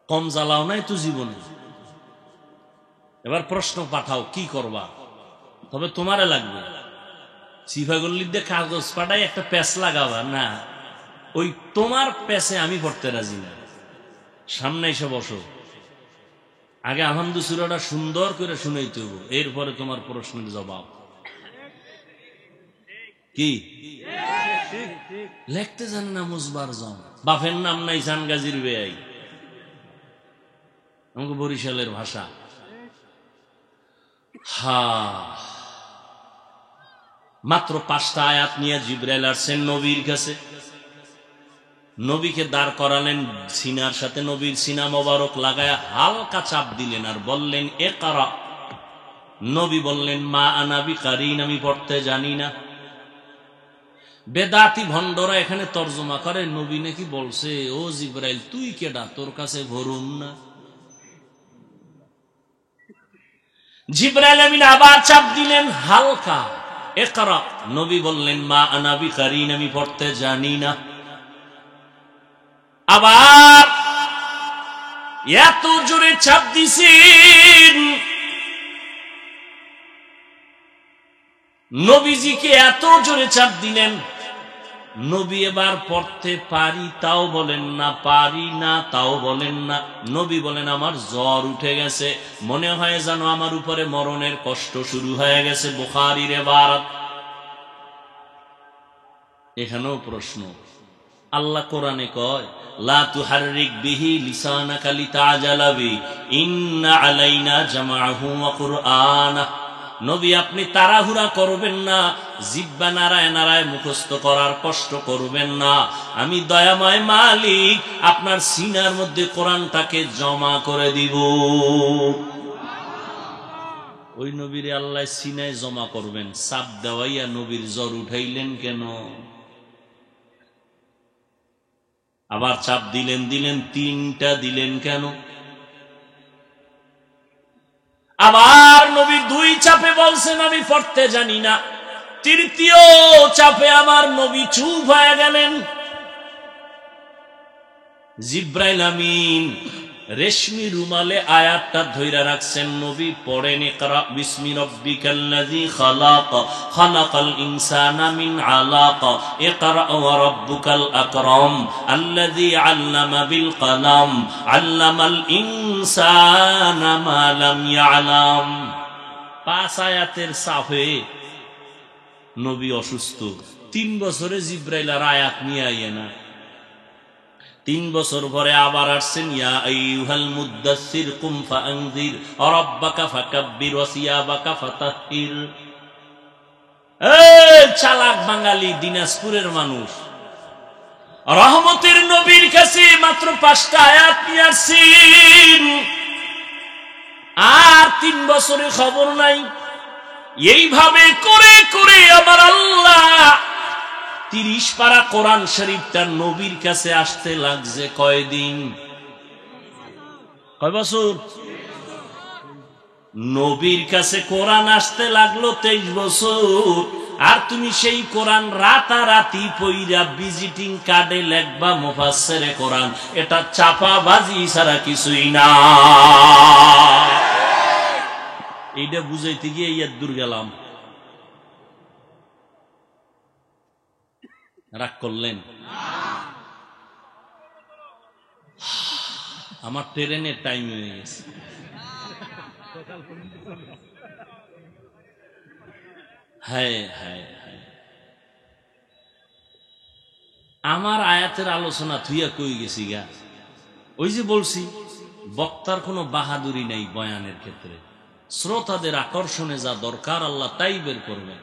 কম জ্বালাও নাই তো জীবনে, এবার প্রশ্ন পাঠাও, কি করবা? তবে তোমারে লাগবে সিফাগল্লির দিয়ে কাগজ পাঠাই একটা প্যাচ লাগাবা না, ওই তোমার প্যাচে আমি পড়তে রাজি না। সামনে এসে বসো, আগে আহমদু সূরাটা সুন্দর করে শুনাইতে হবে, এরপরে তোমার প্রশ্নের জবাব। কি লিখতে জানে না মুজবার জন, বাপের নাম নাই জানগাজির বেয়াই, আমাকে বরিশালের ভাষা। মাত্র 5টা আয়াত নিয়ে জিবরাইল আসছেন নবীর কাছে। নবীকে দাঁড় করালেন, সিনার সাথে নবীর সিনা মোবারক লাগায় হালকা চাপ দিলেন আর বললেন ইকরা। নবী বললেন মা আনা বিকারিন, আমি পড়তে জানি না। বেদাতি ভণ্ডরা এখানে তর্জমা করে নবী নাকি বলছে ও জিবরাইল তুই কেডা, তোর কাছে ভরুম না। জিবরাইল আমিন আবার চাপ দিলেন হালকা ইকরা। নবী বললেন মা আনা বিকারিন, আমি পড়তে জানি না। আবার এত জোরে চাপ দিছেন, নবীজিকে এত জোরে চাপ দিলেন, নবী এবার পড়তে পারি তাও বলেন না, পারি না তাও বলেন না। নবী বলেন আমার জ্বর উঠে গেছে, মনে হয় যেন আমার উপরে মরণের কষ্ট শুরু হয়ে গেছে। বুখারীর ইবারত। এখানেও প্রশ্ন, আল্লাহ কোরআনে কয় লা তুহাররিক বিহি লিসানাকা লিতাজালা বি ইন্না আলাইনা জামাআহু ওয়া কুরআনা। নবী আপনি তাড়াহুড়া করবেন না, জিহ্বা নাড়ায় নাড়ায় মুখস্থ করার কষ্ট করবেন না। আমি দয়াময় মালিক আপনার সিনার মধ্যে কোরআনটাকে জমা করে দিব। ওই নবীরে আল্লাহ সিনায় জমা করবেন, চাপ দেওয়াইয়া নবীর জ্বর উঠাইলেন কেন? আবার চাপ দিলেন 3টা দিলেন কেন? আবার নবী 2 চাপে বলছেন আমি পড়তে জানি না। 3য় চাপে আমার নবী চুপ হয়ে গেলেন। জিবরাইল আমিন রেশমি রুমালে আয়াতটা ধইরা রাখছেন, নবী পড়েন ইকরা বিসমি রাব্বিকাল্লাযী খালাক খালাকাল ইনসানা মিন আলাক ইকরা ওয়া রাব্বুকাল আকরাম আল্লাযী আল্লামা বিল কলম আল্লামাল ইনসানা মা লাম ইয়ালাম। 5 আয়াতের সাফে নবী অসুস্থ। 3 বছরে জিবরাইল আর আয়াত নিয়ে আইয়ে না। 3 বছর পরে আবার আসছেন ইয়া আইয়ুহাল মুদ্দাসসির কুম ফাআনযির রাব্বাকা ফাকাব্বির ওয়া সিয়াবাকা ফাতাহহির। এই চালাক বাঙালি দিনাজপুরের মানুষ, রহমতের নবীর কাছে মাত্র 5টা আয়াত নিয়ে আসছেন, আর 3 বছরে খবর নাই। এইভাবে করে করে আমার আল্লাহ 30 পারা কোরআন শরীফটা নবীর কাছে আসতে লাগছে কয়দিন? কয় বছর? নবীর কাছে কোরআন আসতে লাগলো 23 বছর। আর তুমি সেই কোরআন রাতারাতি পইরা ভিজিটিং কার্ডে লেখবা মুফাসসিরে কোরআন, এটা চাপাবাজি ছাড়া কিছুই না। এইটা বুঝাইতে গিয়ে ইয়াদ দূর গেলাম। রাগ করলেন? আমার ট্রেনের টাইম হয়ে গেছে। হ্যাঁ হ্যাঁ হ্যাঁ, আমার আয়াতের আলোচনা থুইয়া কই গেছি গা। ওই যে বলছি বক্তার কোনো বাহাদুরি নাই বয়ানের ক্ষেত্রে, শ্রোতাদের আকর্ষণে যা দরকার আল্লাহ তাই বের করবেন।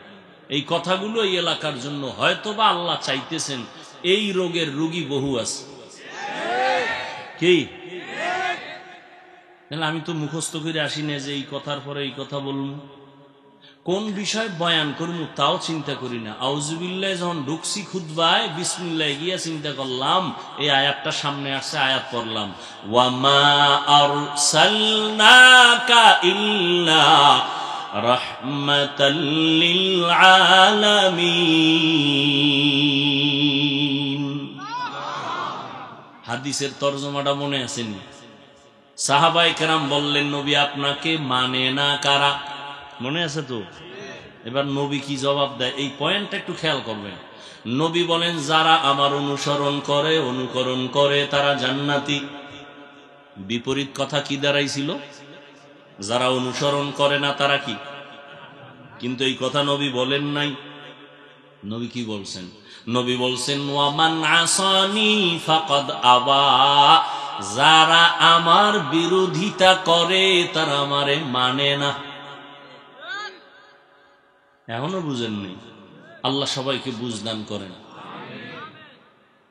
এই কথাগুলো এই এলাকার জন্য হয়তোবা আল্লাহ চাইতেছেন, এই রোগের রোগী বহু আছে। কি আমি তো মুখস্থ করে আসি না যে এই কথার পরে এই কথা বলবো, কোন বিষয় বয়ান করবো তাও চিন্তা করি না। আউযুবিল্লাহ যখন ঢুকছি খুতবায় বিসমিল্লাহ গিয়া চিন্তা করলাম এই আয়াতটা সামনে আসছে, আয়াত পড়লাম ওয়ামা আরসালনাকা ইল্লা রাহমাতাল লিল আলামিন। হাদিসের তরজমাটা মনে আছে নি? সাহাবায়ে কেরাম বললেন নবী আপনাকে মানে না কারা? মনে আছে তো? এবার নবী কি জবাব দেয় এই পয়েন্টটা একটু খেয়াল করবেন। নবী বলেন যারা আমার অনুকরণ করে তারা জান্নাতি। বিপরীত কথা কি দাঁড়াইছিল? যারা অনুসরণ করে না তারা কি? কিন্তু এই কথা নবী বলেন নাই। নবী কি বলছেন? নবী বলছেন ওয়ামান আসানি ফাকাদ আবা, যারা আমার বিরোধিতা করে তারা আমারে মানে না। এখনো বুঝেননি? আল্লাহ সবাইকে বুঝদান করেন।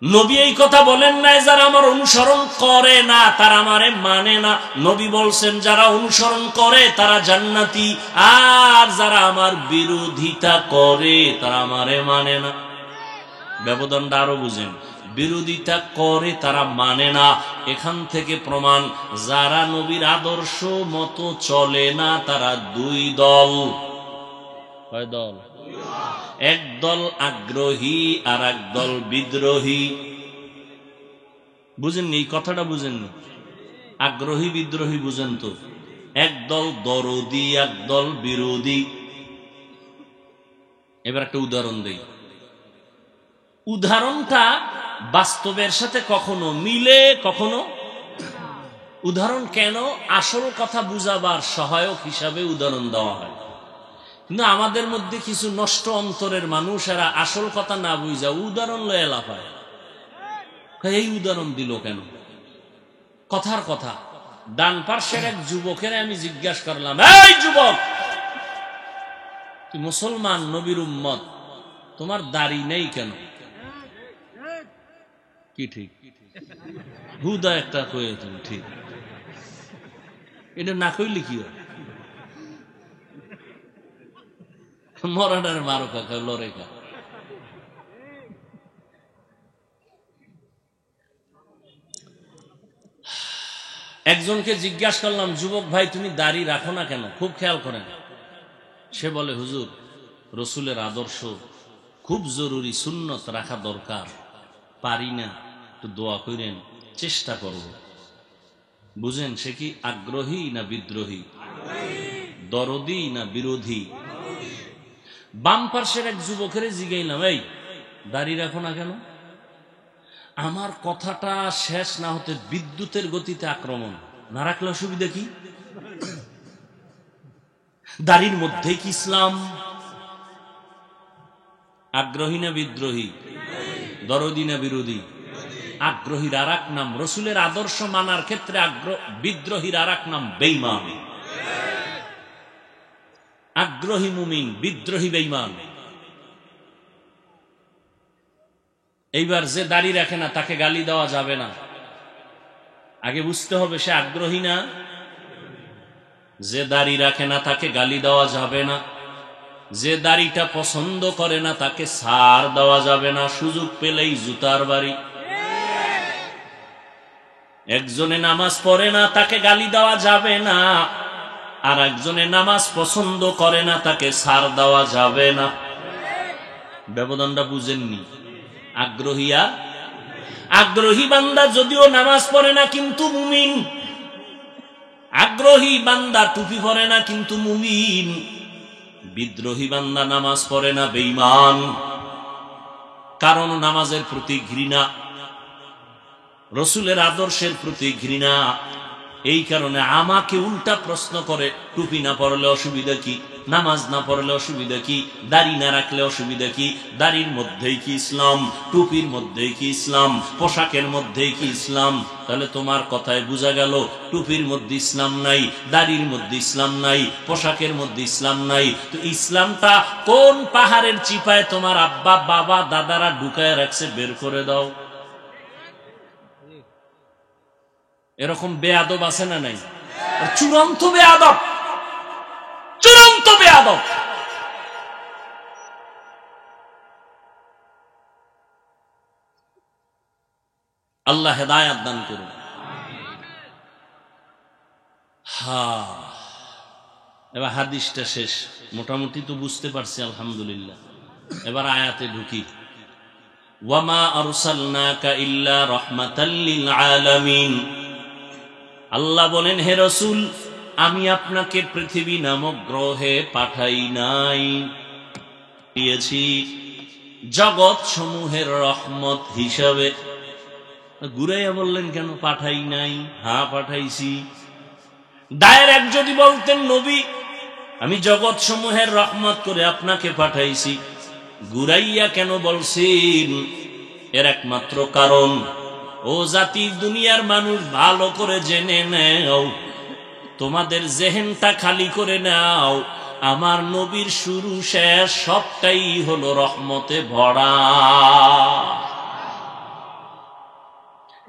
নবী এই কথা বলেন নাই যারা আমার অনুসরণ করে না তারা আমারে মানে না। নবী বলছেন যারা অনুসরণ করে তারা জান্নাতি, আর যারা আমার বিরোধিতা করে তারা আমারে মানে না। ব্যবধানটা আরো বুঝেন, বিরোধিতা করে তারা মানে না। এখান থেকে প্রমাণ যারা নবীর আদর্শ মতো চলে না তারা দুই দল। কয় দল? এক দল আগ্রহী আর এক দল বিদ্রোহী। বুঝেননি এই কথাটা? বুঝেননি? আগ্রহী বিদ্রোহী বুঝেন তো? এক দল দরদি, এক দল বিরোধী। এবার একটা উদাহরণ দেই। উদাহরণটা বাস্তবের সাথে কখনো মিলে কখনো উদাহরণ কেন? আসল কথা বুঝাবার সহায়ক হিসাবে উদাহরণ দেওয়া হয়। কিন্তু আমাদের মধ্যে কিছু নষ্ট অন্তরের মানুষ এরা আসল কথা না বুঝা উদাহরণ লয়ে লাফায়। এই উদাহরণ দিল কেন? কথার কথা। ডান পার্শ্বের এক যুবকের আমি জিজ্ঞাসা করলাম, এই যুবক, তুই মুসলমান, নবীর উম্মত, তোমার দাড়ি নেই কেন? কি ঠিক? হুদা একটা কয়ে তুমি ঠিক, এটা না কইলে কি হয়? মরাডার মারো কাকা লড়ে কা। একজনকে জিজ্ঞাসা করলাম, যুবক ভাই তুমি দাড়ি রাখো না কেন? খুব খেয়াল করেন। সে বলে, হুজুর রসুলের আদর্শ খুব জরুরি, সুন্নত রাখা দরকার, পারি না, একটু দোয়া করেন, চেষ্টা করব। বুঝেন সে কি আগ্রহী না বিদ্রোহী, দরদি না বিরোধী? বাম পার্শ্বের এক যুবকের জিগাইলাম, এই দাড়ি রাখো না কেন? আমার কথাটা শেষ না হতে বিদ্যুতের গতিতে আক্রমণ, না রাখলে অসুবিধা কি? দাড়ির মধ্যে কি ইসলাম? আগ্রহী না বিদ্রোহী, দরদি না বিরোধী? আগ্রহীর আর এক নাম, রসুলের আদর্শ মানার ক্ষেত্রে বিদ্রোহীর আর এক নাম বেঈমান। আগ্রহী মুমিন, বিদ্রোহী বেঈমান। এইবার যে দাড়ি রাখে না তাকে গালি দেওয়া যাবে না। আগে বুঝতে হবে সে আগ্রহী না। যে দাড়ি রাখে না তাকে গালি দেওয়া যাবে না। যে দাড়িটা পছন্দ করে না তাকে ছাড় দেওয়া যাবে না, সুযোগ পেলেই জুতার বাড়ি। একজনে নামাজ পড়ে না তাকে গালি দেওয়া যাবে না, আর একজনে নামাজ পছন্দ করে না তাকে ছাড় দেওয়া যাবে না। ব্যবধানটা বুঝেননি? আগ্রহী বান্দা যদিও নামাজ পড়ে না কিন্তু মুমিন, আগ্রহী বান্দা টুপি পরে না কিন্তু মুমিন। বিদ্রোহী বান্দা নামাজ পড়ে না, বেঈমান। কারণ নামাজের প্রতি ঘৃণা, রসুলের আদর্শের প্রতি ঘৃণা। এই কারণে আমাকে উল্টা প্রশ্ন করে, টুপি না পরলে অসুবিধা কি? নামাজ না পড়লে অসুবিধা কি? দাড়ি না রাখলে অসুবিধা কি? দাড়ির মধ্যেই কি ইসলাম? টুপির মধ্যেই কি ইসলাম? পোশাকের মধ্যেই কি ইসলাম? তাহলে তোমার কথায় বোঝা গেল টুপির মধ্যে ইসলাম নাই, দাড়ির মধ্যে ইসলাম নাই, পোশাকের মধ্যে ইসলাম নাই। তো ইসলামটা কোন পাহাড়ের চিপায় তোমার আব্বা বাবা দাদারা ঢুকায় রাখছে, বের করে দাও। এরকম বেয়াদব আছে না নাই? চূড়ান্ত বেয়াদব, চূড়ান্ত বেয়াদব। আল্লাহ হেদায়াত দান করুন। এবার হাদিসটা শেষ, মোটামুটি তো বুঝতে পারছি আলহামদুলিল্লাহ। এবার আয়াতে ঢুকি। ওয়ামা আরসালনাকা ইল্লা রাহমাতাল লিল আলামিন। আল্লাহ বলেন, হে রাসূল, আমি আপনাকে পৃথিবী নামক গ্রহে পাঠাই নাই, দিয়েছি জগৎ সমূহের রহমত হিসাবে। ঘুরাইয়া বললেন কেন পাঠাই নাই? হ্যাঁ পাঠাইছি। ডাইরেক্ট যদি বলতেন, নবী আমি জগৎ সমূহের রহমত করে আপনাকে পাঠাইছি, ঘুরাইয়া কেন বলছেন? এর একমাত্র কারণ, ও জাতি, দুনিয়ার মানুষ ভালো করে জেনে নাও, তোমাদের জেহেনটা খালি করে নাও। আমার নবীর শুরু শেষ সবটাই হলো রহমতে ভরা।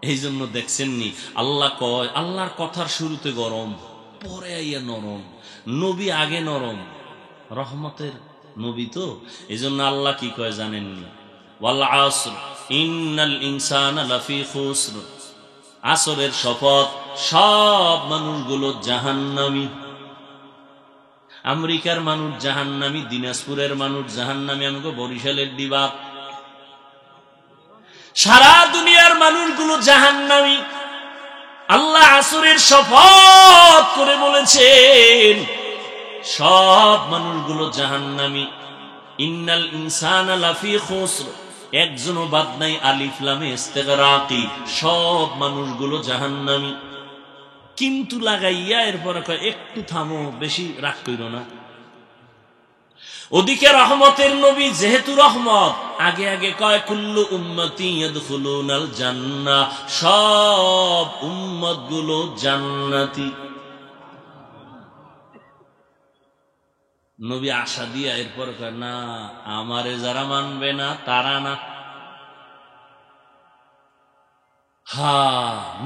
এই জন্য দেখছেননি আল্লাহ কয়, আল্লাহর কথার শুরুতে গরম, পরে আইয়া নরম। নবী আগে নরম, রহমতের নবী তো। এই জন্য আল্লাহ কি কয় জানেননি? ওয়াল আসর ইন্নাল ইনসানা লাফি খুসর। আসরের শপথ, সব মানুষগুলো জাহান্নামী। আমেরিকার মানুষ জাহান্নামী, দিনাজপুরের মানুষ জাহান্নামী, আমাকে বরিশালের ডিবা, সারা দুনিয়ার মানুষগুলো জাহান্নামী। আল্লাহ আসরের শপথ করে বলেছেন সব মানুষগুলো জাহান্নামী। ইন্নাল ইনসানা লাফি খুসর, একজনও বাদ নাই, আলিফ লামে ইস্তিগরাকি, সব মানুষগুলো জাহান্নামী। কিন্তু লাগাইয়া এরপর কয় একটু থামো, বেশি রাগ কইরো না। ওদিকে রহমতের নবী যেহেতু রহমত, আগে আগে কয় কুল্লু উম্মতি ইয়াদখুলুনাল জান্নাহ, সব উম্মত গুলো জান্নাতি। নবী আশা দিয়া এরপর কয় না, আমারে যারা মানবে না তারা না।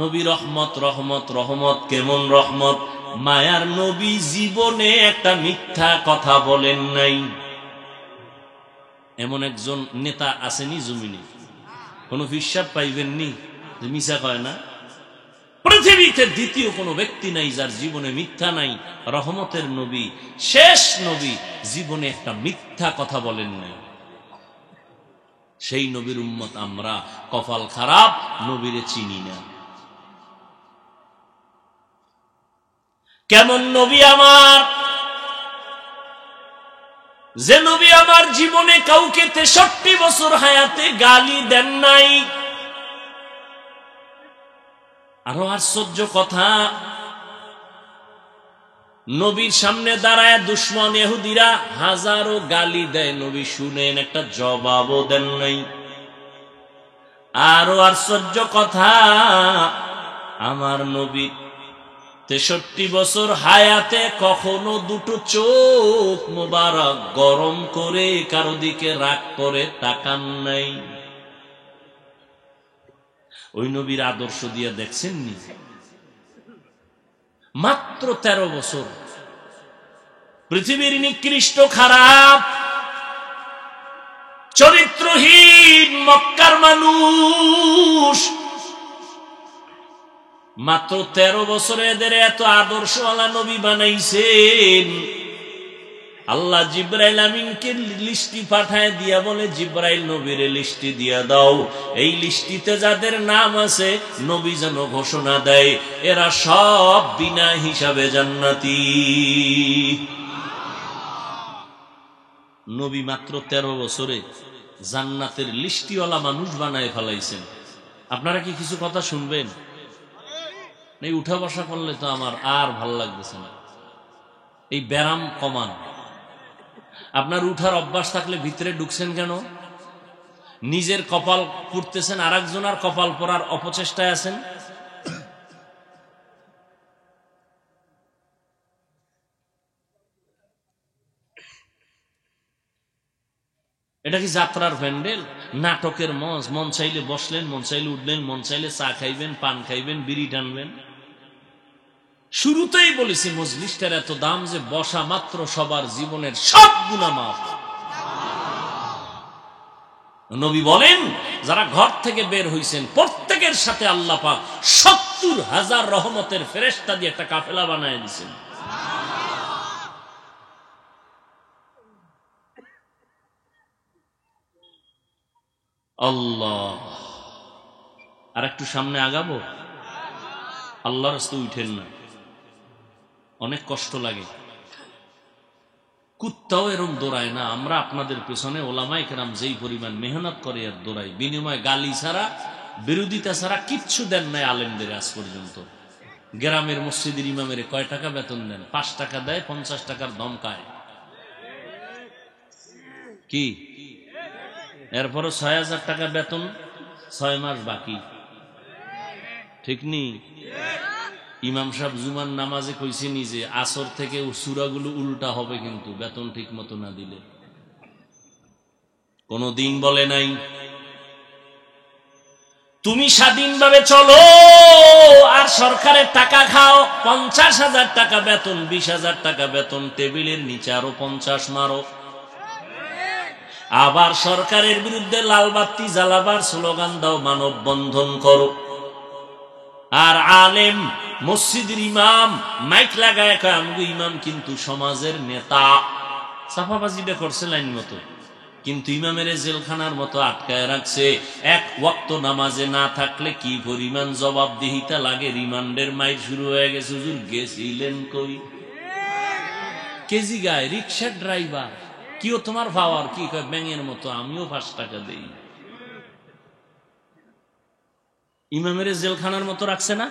নবী রহমত, রহমত, রহমত। কেমন রহমত? মায়ার নবী জীবনে একটা মিথ্যা কথা বলেন নাই। এমন একজন নেতা আসেনি জমিনে, কোন হিসাব পাইবেননি যে মিছা কয় না। পৃথিবীতে দ্বিতীয় কোন ব্যক্তি নাই যার জীবনে মিথ্যা নাই। রহমতের নবী, শেষ নবী, জীবনে একটা মিথ্যা কথা বলেন নাই। সেই নবীর উম্মত আমরা। কপাল খারাপ, নবীরে চিনি না। কেমন নবী আমার? যে নবী আমার জীবনে কাউকে 63 বছর হায়াতে গালি দেন নাই। আরো আশ্চর্য কথা, নবীর সামনে দাঁড়ায় দুশ্মন ইহুদিরা হাজারো গালি দেয়, নবী শুনেন, একটা জবাবও দেন নাই। আরো আশ্চর্য কথা, আমার নবী 63 বছর হায়াতে কখনো দুটো চোখ মোবারক গরম করে কারো দিকে রাগ করে তাকান নাই। ওই নবীর আদর্শ দিয়ে দেখছেননি? মাত্র 13 বছর, পৃথিবীর নিকৃষ্ট খারাপ চরিত্রহীন মক্কার মানুষ, মাত্র 13 বছরে এদের এত আদর্শওয়ালা নবী বানাইছেন। আল্লাহ জিব্রাইল আমিনকে লিস্টি পাঠায় দিয়া বলে, জিব্রাইল নবীরে লিস্টি দিয়া দাও, এই লিস্টিতে যাদের নাম আছে নবী যেন ঘোষণা দেয় এরা সব বিনা হিসাবে জান্নাতি। নবী মাত্র 13 বছরে জান্নাতের লিস্টিওয়ালা মানুষ বানায় ফেলাইছেন। আপনারা কি কিছু কথা শুনবেন? এই উঠা বসা করলে তো আমার আর ভাল লাগতেছে না। এই ব্যারাম কমান। আপনার উঠার অভ্যাস থাকলে ভিতরে ঢুকছেন কেন? নিজের কপাল পুড়তেছেন, আর একজনের কপাল পড়ার অপচেষ্টায় আছেন। এটা কি যাত্রার প্যান্ডেল, নাটকের মঞ্চ? মন চাইলে বসলেন, মন চাইলে উঠলেন, মন চাইলে চা খাইবেন, পান খাইবেন, বিড়ি টানবেন। শুরুতেই বলেছি মজলিসটার এত দাম যে বসা মাত্র সবার জীবনের সব গুনাহ মাফ। নবী বলেন যারা ঘর থেকে বের হইছেন প্রত্যেকের সাথে আল্লাহ পাক 70,000 রহমতের ফেরেশতা দিয়ে একটা কাফেলা বানায় দিয়েছেন। আল্লাহ, আর একটু সামনে আগাবো? আল্লাহর রাস্তায় উঠেন না, অনেক কষ্ট লাগে। কুত্তাও এরকম দৌড়ায় না। আমরা আপনাদের পেছনে ওলামায়ে কেরাম যেই পরিমাণ মেহনত করে আর দৌড়াই, বিনিময় গালি ছাড়া, বিরোধিতা ছাড়া কিচ্ছু দেন নাই আলেমদের আজ পর্যন্ত। গ্রামের মসজিদের ইমামের কয় টাকা বেতন দেন? 5 টাকা দেয়, 50 টাকার ধমকায়। কি এরপরও 6,000 টাকা বেতন, 6 মাস বাকি। ঠিক নি? ইমাম সাহেব জুমার নামাজে কইছে নিজে আসর থেকে সূরাগুলো উল্টা হবে, কিন্তু বেতন ঠিক মতো না দিলে। কোনো দিন বলে নাই তুমি স্বাধীনভাবে চলো আর সরকারের টাকা খাও, 50,000 টাকা বেতন, 20,000 টাকা বেতন, টেবিলের নিচে আরো 50 মারো। আবার সরকারের বিরুদ্ধে লাল বাতি জ্বালাবার স্লোগান দাও, মানববন্ধন করো। আর আলেম মসজিদের ইমাম মাইক লাগায় কয় আমগো ইমাম কিন্তু সমাজের নেতা। সাফাবাজিটা করছে লাইন মতো, কিন্তু ইমামের জেলখানার মতো আটকায় রাখছে। এক ওয়াক্ত নামাজে না থাকলে কি পরিমাণ জবাবদিহিতা লাগে। রিমান্ডের মাইর শুরু হয়ে গেছে। হুজুর গেছিলেন কই? কেজি গায় রিক্সার ড্রাইভার, কিও তোমার পাওয়ার? কি কয় ব্যাঙের মতো, আমিও 5 টাকা দেই। ইমামের জেলখানার মতো রাখছে না?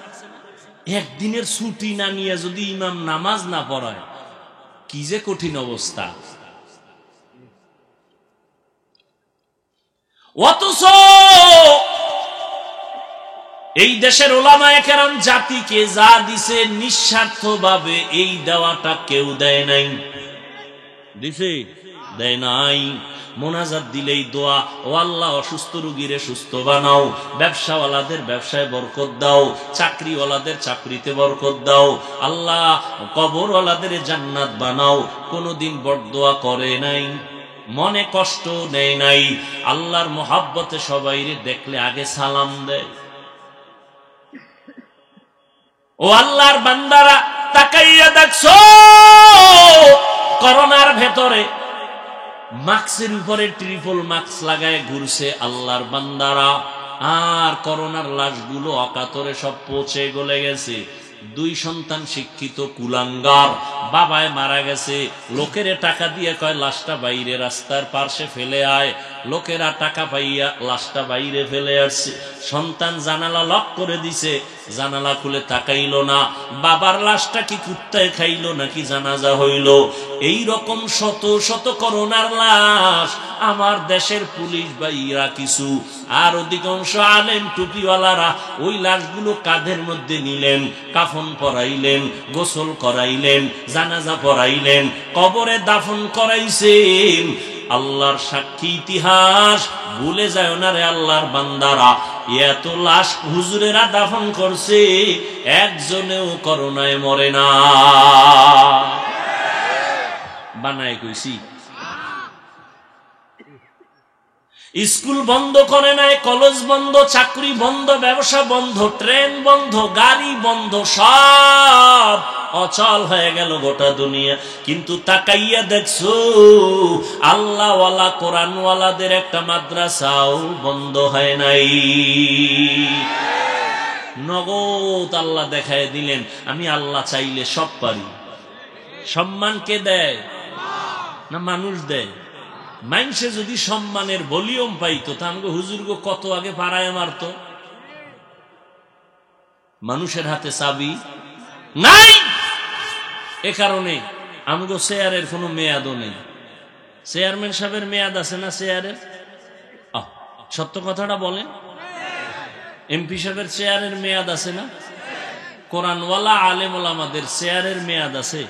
একদিনের ছুটি না নিয়ে যদি ইমাম নামাজ না পড়ায়, কি যে কঠিন অবস্থা। অথচ এই দেশের ওলামায়ে কেরাম জাতিকে যা দিছে নিঃস্বার্থভাবে এই দেওয়াটা কেউ দেয় নাই। দিছে? দেয় নাই। মোনাজাত দিলেই দোয়া, ও আল্লাহ অসুস্থ রোগীরে সুস্থ বানাও, ব্যবসাওয়ালাদের ব্যবসায় বরকত দাও, চাকরিওয়ালাদের চাকরিতে বরকত দাও, আল্লাহ কবরওয়ালাদের জান্নাত বানাও। কোনদিন বরদোয়া করে নাই, মনে কষ্ট নেয় নাই। আল্লাহর মোহাব্বতে সবাইরে দেখলে আগে সালাম দেয়। ও আল্লাহর বান্দারা তাকাইয়া দেখছো, করোনার ভেতরে মাস্কের উপরে ট্রিপল মাস্ক লাগায় ঘুরছে আল্লাহর বান্দারা, আর করোনার লাশগুলো অকাতরে সব পচে গলে গেছে। 2 সন্তান শিক্ষিত কুলাঙ্গার, বাবায় মারা গেছে, লোকের টাকা দিয়ে কয় লাশটা বাইরে রাস্তার পাশে ফেলে আয়। লোকেরা টাকা পাইয়া লাশটা বাইরে ফেলে আসছে। সন্তান জানালা লক করে দিছে, জানালা খুলে তাকাইল না। বাবার লাশটা কি কুত্তায় খাইলো নাকি জানাজা হইল? এই রকম শত শত করোনার লাশ আমার দেশের পুলিশ ভাইরা কিছু, আর অধিকাংশ আলেম টুপিওয়ালারা ওই লাশগুলো কাঁধের মধ্যে নিলেন, কাফন পরাইলেন, গোসল করাইলেন, জানাজা পড়াইলেন, কবরে দাফন করাইছেন। আল্লাহর সাক্ষী ইতিহাস ভুলে যায় না রে আল্লাহর বান্দারা। এত লাশ হুজুরেরা দাফন করছে, একজনেও করোনায় মরে না। বানায় কইছি। স্কুল বন্ধ করে নাই, কলেজ বন্ধ, চাকরি বন্ধ, ব্যবসা বন্ধ, ট্রেন বন্ধ, গাড়ি বন্ধ, সব অচল হয়ে গেল গোটা দুনিয়া। কিন্তু তাকাইয়া দেখছো আল্লাহওয়ালা কোরআনওয়ালাদের একটা মাদ্রাসাও বন্ধ হয় নাই। নগদ আল্লাহ দেখায় দিলেন, আমি আল্লাহ চাইলে সব পারি। সম্মান কে দেয়? না মানুষ দেয়? মানুষে যদি সম্মানের ভলিউম পাইতো তা আমাকে হুজুরগো কত আগে পাড়ায় মারত। মানুষের হাতে চাবি নাই, এ কারণে আমাকে চেয়ারের কোনো মেয়াদও নেই। চেয়ারম্যান সাহেবের মেয়াদ আছে না? চেয়ারের সত্য কথাটা বলেন। এমপি সাহেবের চেয়ারের মেয়াদ আছে না? কোরআনওয়ালা আলেম ওলামাদের চেয়ারের মেয়াদ আছে।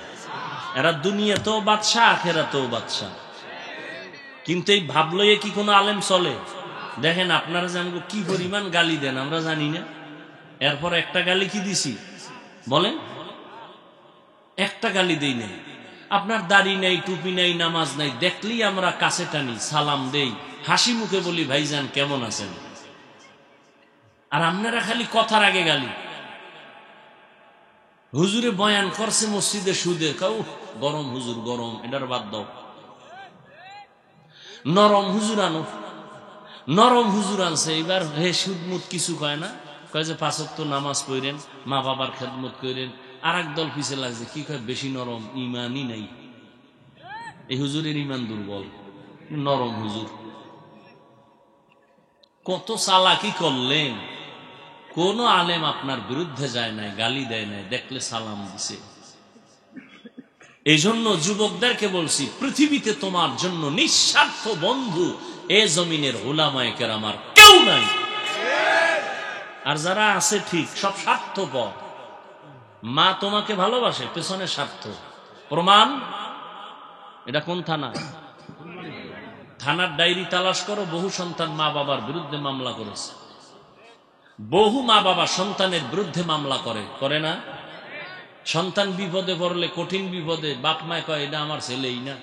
এরা দুনিয়াতেও বাদশাহ, আখেরাতেও বাদশাহ। কিন্তু এই ভাব লইয়ে কি কোনো আলেম চলে? দেখেন আপনারা জানবো কি পরিমাণ গালি দেন আমরা জানি না। এরপর একটা গালি কি দিছি বলেন? একটা গালি দেই নাই। আপনার দাড়ি নাই, টুপি নাই, নামাজ নাই, দেখলেই আমরা কাছে টানি, সালাম দেই, হাসি মুখে বলি ভাইজান কেমন আছেন। আর আপনারা খালি কথার আগে গালি। হুজুরে বয়ান করছে মসজিদে সুদে, কাউ গরম হুজুর গরম, এটার বাদ দাও। নরম হুজুর আনো, নরম হুজুর আনছে। এবার হে সুদমুত কিছু কয় না, কয় যে 5 ওয়াক্ত নামাজ পড়েন, মা বাবার খেদমত করেন। আর এক দল পিছে লাগছে, কি কয় বেশি নরম, ইমানই নাই। এই হুজুরের ইমান দুর্বল, নরম হুজুর। কত চালাকি করলেন। কোন আলেম আপনার বিরুদ্ধে যায় নাই, গালি দেয় নাই, দেখলে সালাম দিছে। এই জন্য যুবকদেরকে বলছি, পৃথিবীতে তোমার জন্য নিঃস্বার্থ বন্ধু এ জমিনের উলামায়ে কেরাম আর কেউ নাই। আর যারা আছে ঠিক সব স্বার্থপর। মা তোমাকে ভালোবাসে, পেছনে স্বার্থ। প্রমাণ? এটা কোন থানা? থানার ডায়েরি তালাশ করো, বহু সন্তান মা বাবার বিরুদ্ধে মামলা করেছে। বহু মা বাবা সন্তানের বিরুদ্ধে মামলা করে না? সন্তান বিপদে পড়লে, কঠিন বিপদে, বাপ মায় কয় এটা আমার ছেলেই না।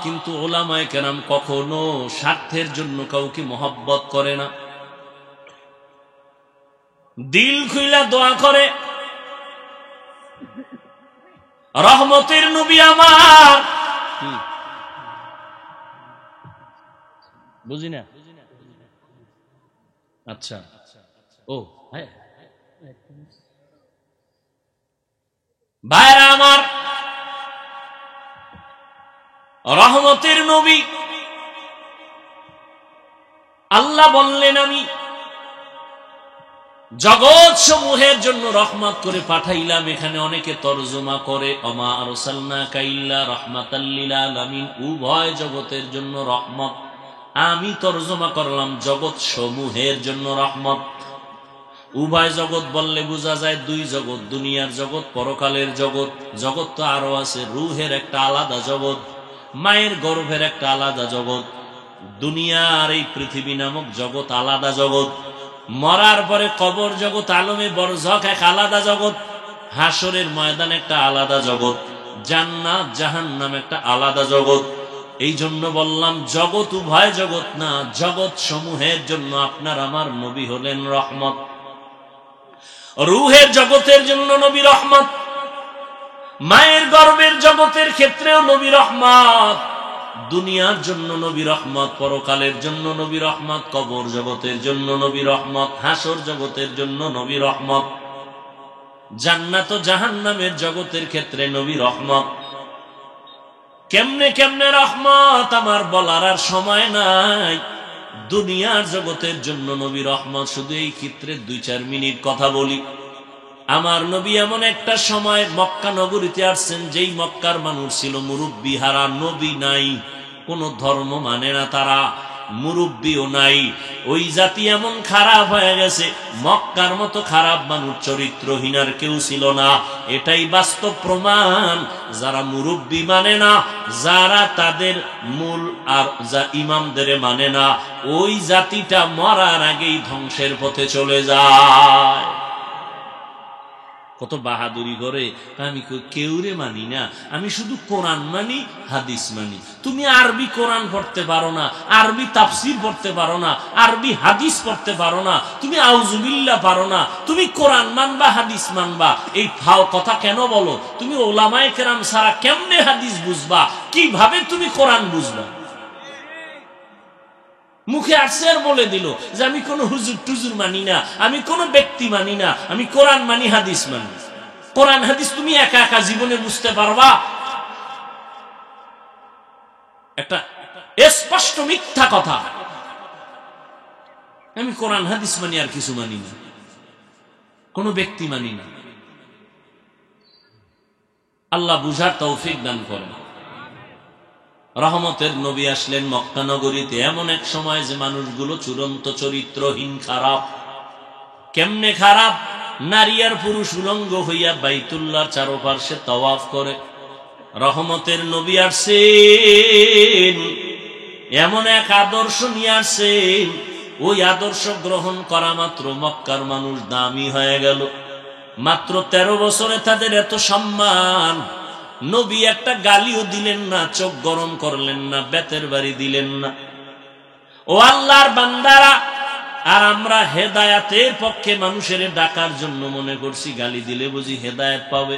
কিন্তু ওলামায়ে কেরাম কখনো স্বার্থের জন্য কাউকে মহব্বত করে না, দিল খুইলা দোয়া করে। রহমতের নবী আমার, বুঝি না? আচ্ছা, ও হ্যাঁ, ভাইরা আমার, রহমতের নবী আল্লাহ বললেন আমি জগৎ সমূহের জন্য রহমত করে পাঠাইলাম। এখানে অনেকে তরজমা করে ওমা আরসালনাকা ইল্লা রাহমাতাল লিল আলামিন, উভয় জগতের জন্য রহমত। আমি তরজমা করলাম জগৎ সমূহের জন্য রহমত। উভয় জগৎ বললে বোঝা যায় দুই জগৎ, দুনিয়ার জগৎ, পরকালের জগৎ। জগৎ তো আরো আছে, রুহের একটা আলাদা জগৎ, মায়ের গর্ভের একটা আলাদা জগৎ, দুনিয়ার এই পৃথিবী নামক জগৎ আলাদা জগৎ, মরার পরে কবর জগৎ, আলমে বরজখ এক আলাদা জগৎ, হাসরের ময়দান একটা আলাদা জগৎ, জান্নাত জাহান্নাম একটা আলাদা জগৎ। এই জন্য বললাম জগৎ উভয় জগৎ না, জগৎ সমূহের জন্য আপনার আমার নবী হলেন রহমত। রুহের জগতের জন্য নবী রহমত, মায়ের গর্ভের জগতের ক্ষেত্রেও নবী রহমত, দুনিয়ার জন্য নবী রহমত, পরকালের জন্য নবী রহমত, কবর জগতের জন্য নবী রহমত, হাসর জগতের জন্য নবী রহমত, জান্নাত ও জাহান্নামের জগতের ক্ষেত্রে নবী রহমত। কেমনে কেমনে রহমত আমার বলার আর সময় নাই। দুনিয়ার জগতের জন্য নবী রহমত, শুধু এই ক্ষেত্রে 2-4 মিনিট কথা বলি। আমার নবী এমন একটা সময় মক্কা নগরীতে আসছেন, যেই মক্কার মানুষ ছিল মুরব্বি হারা, নবী নাই, কোন ধর্ম মানে না তারা, মুরব্বিও নাই। ওই জাতি এমন খারাপ হয়ে গেছে, মক্কার মতো খারাপ মানুষ চরিত্রহীন আর কেউ ছিল না। এটাই বাস্তব প্রমাণ। যারা মুরব্বি মানে না, যারা তাদের মূল আর যা ইমামদের মানে না, ওই জাতিটা মরার আগেই ধ্বংসের পথে চলে যায়। কত বাহাদুরি করে, আমি কেউরে মানি না, আমি শুধু কোরআন মানি, হাদিস মানি। তুমি আরবি কোরআন পড়তে পারো না, আরবি তাফসির পড়তে পারো না, আরবি হাদিস পড়তে পারো না, তুমি আউযুবিল্লাহ পারো না, তুমি কোরআন মানবা হাদিস মানবা, এই ফাও কথা কেন বলো? তুমি ওলামায়ে কেরাম ছাড়া কেমনে হাদিস বুঝবা? কিভাবে তুমি কোরআন বুঝবা? মুখে আসছে আর বলে দিল যে আমি কোন হুজুর টুজুর মানি না, আমি কোন ব্যক্তি মানি না, আমি কোরআন মানি, হাদিস মানি। কোরআন হাদিস তুমি একা একা জীবনে বুঝতে পারবা? একটা স্পষ্ট মিথ্যা কথা। আমি কোরআন হাদিস মানি আর কিছু মানি না, কোন ব্যক্তি মানি না। আল্লাহ বুঝার তৌফিক দান করেন। রহমতের নবী আসলেন মক্কা নগরীতে এমন এক সময় যে মানুষগুলো চূড়ান্ত চরিত্রহীন, খারাপ। কেমনে খারাপ? নারী আর পুরুষ উলঙ্গ হইয়া বাইতুল্লাহর চারপাশে তাওয়াফ করে। রহমতের নবী আসছেন, এমন এক আদর্শ নিয়ে আসছেন, ওই আদর্শ গ্রহণ করা মাত্র মক্কার মানুষ দামি হয়ে গেল। মাত্র 13 বছরে তাদের এত সম্মান। নবী একটা গালিও দিলেন না, চোখ গরম করলেন না, বেতের বাড়ি দিলেন না। ও আল্লাহর বান্দারা, আর আমরা হেদায়াতের পক্ষে মানুষের ডাকার জন্য মনে করছি গালি দিলে বুঝি হেদায়েত পাবে।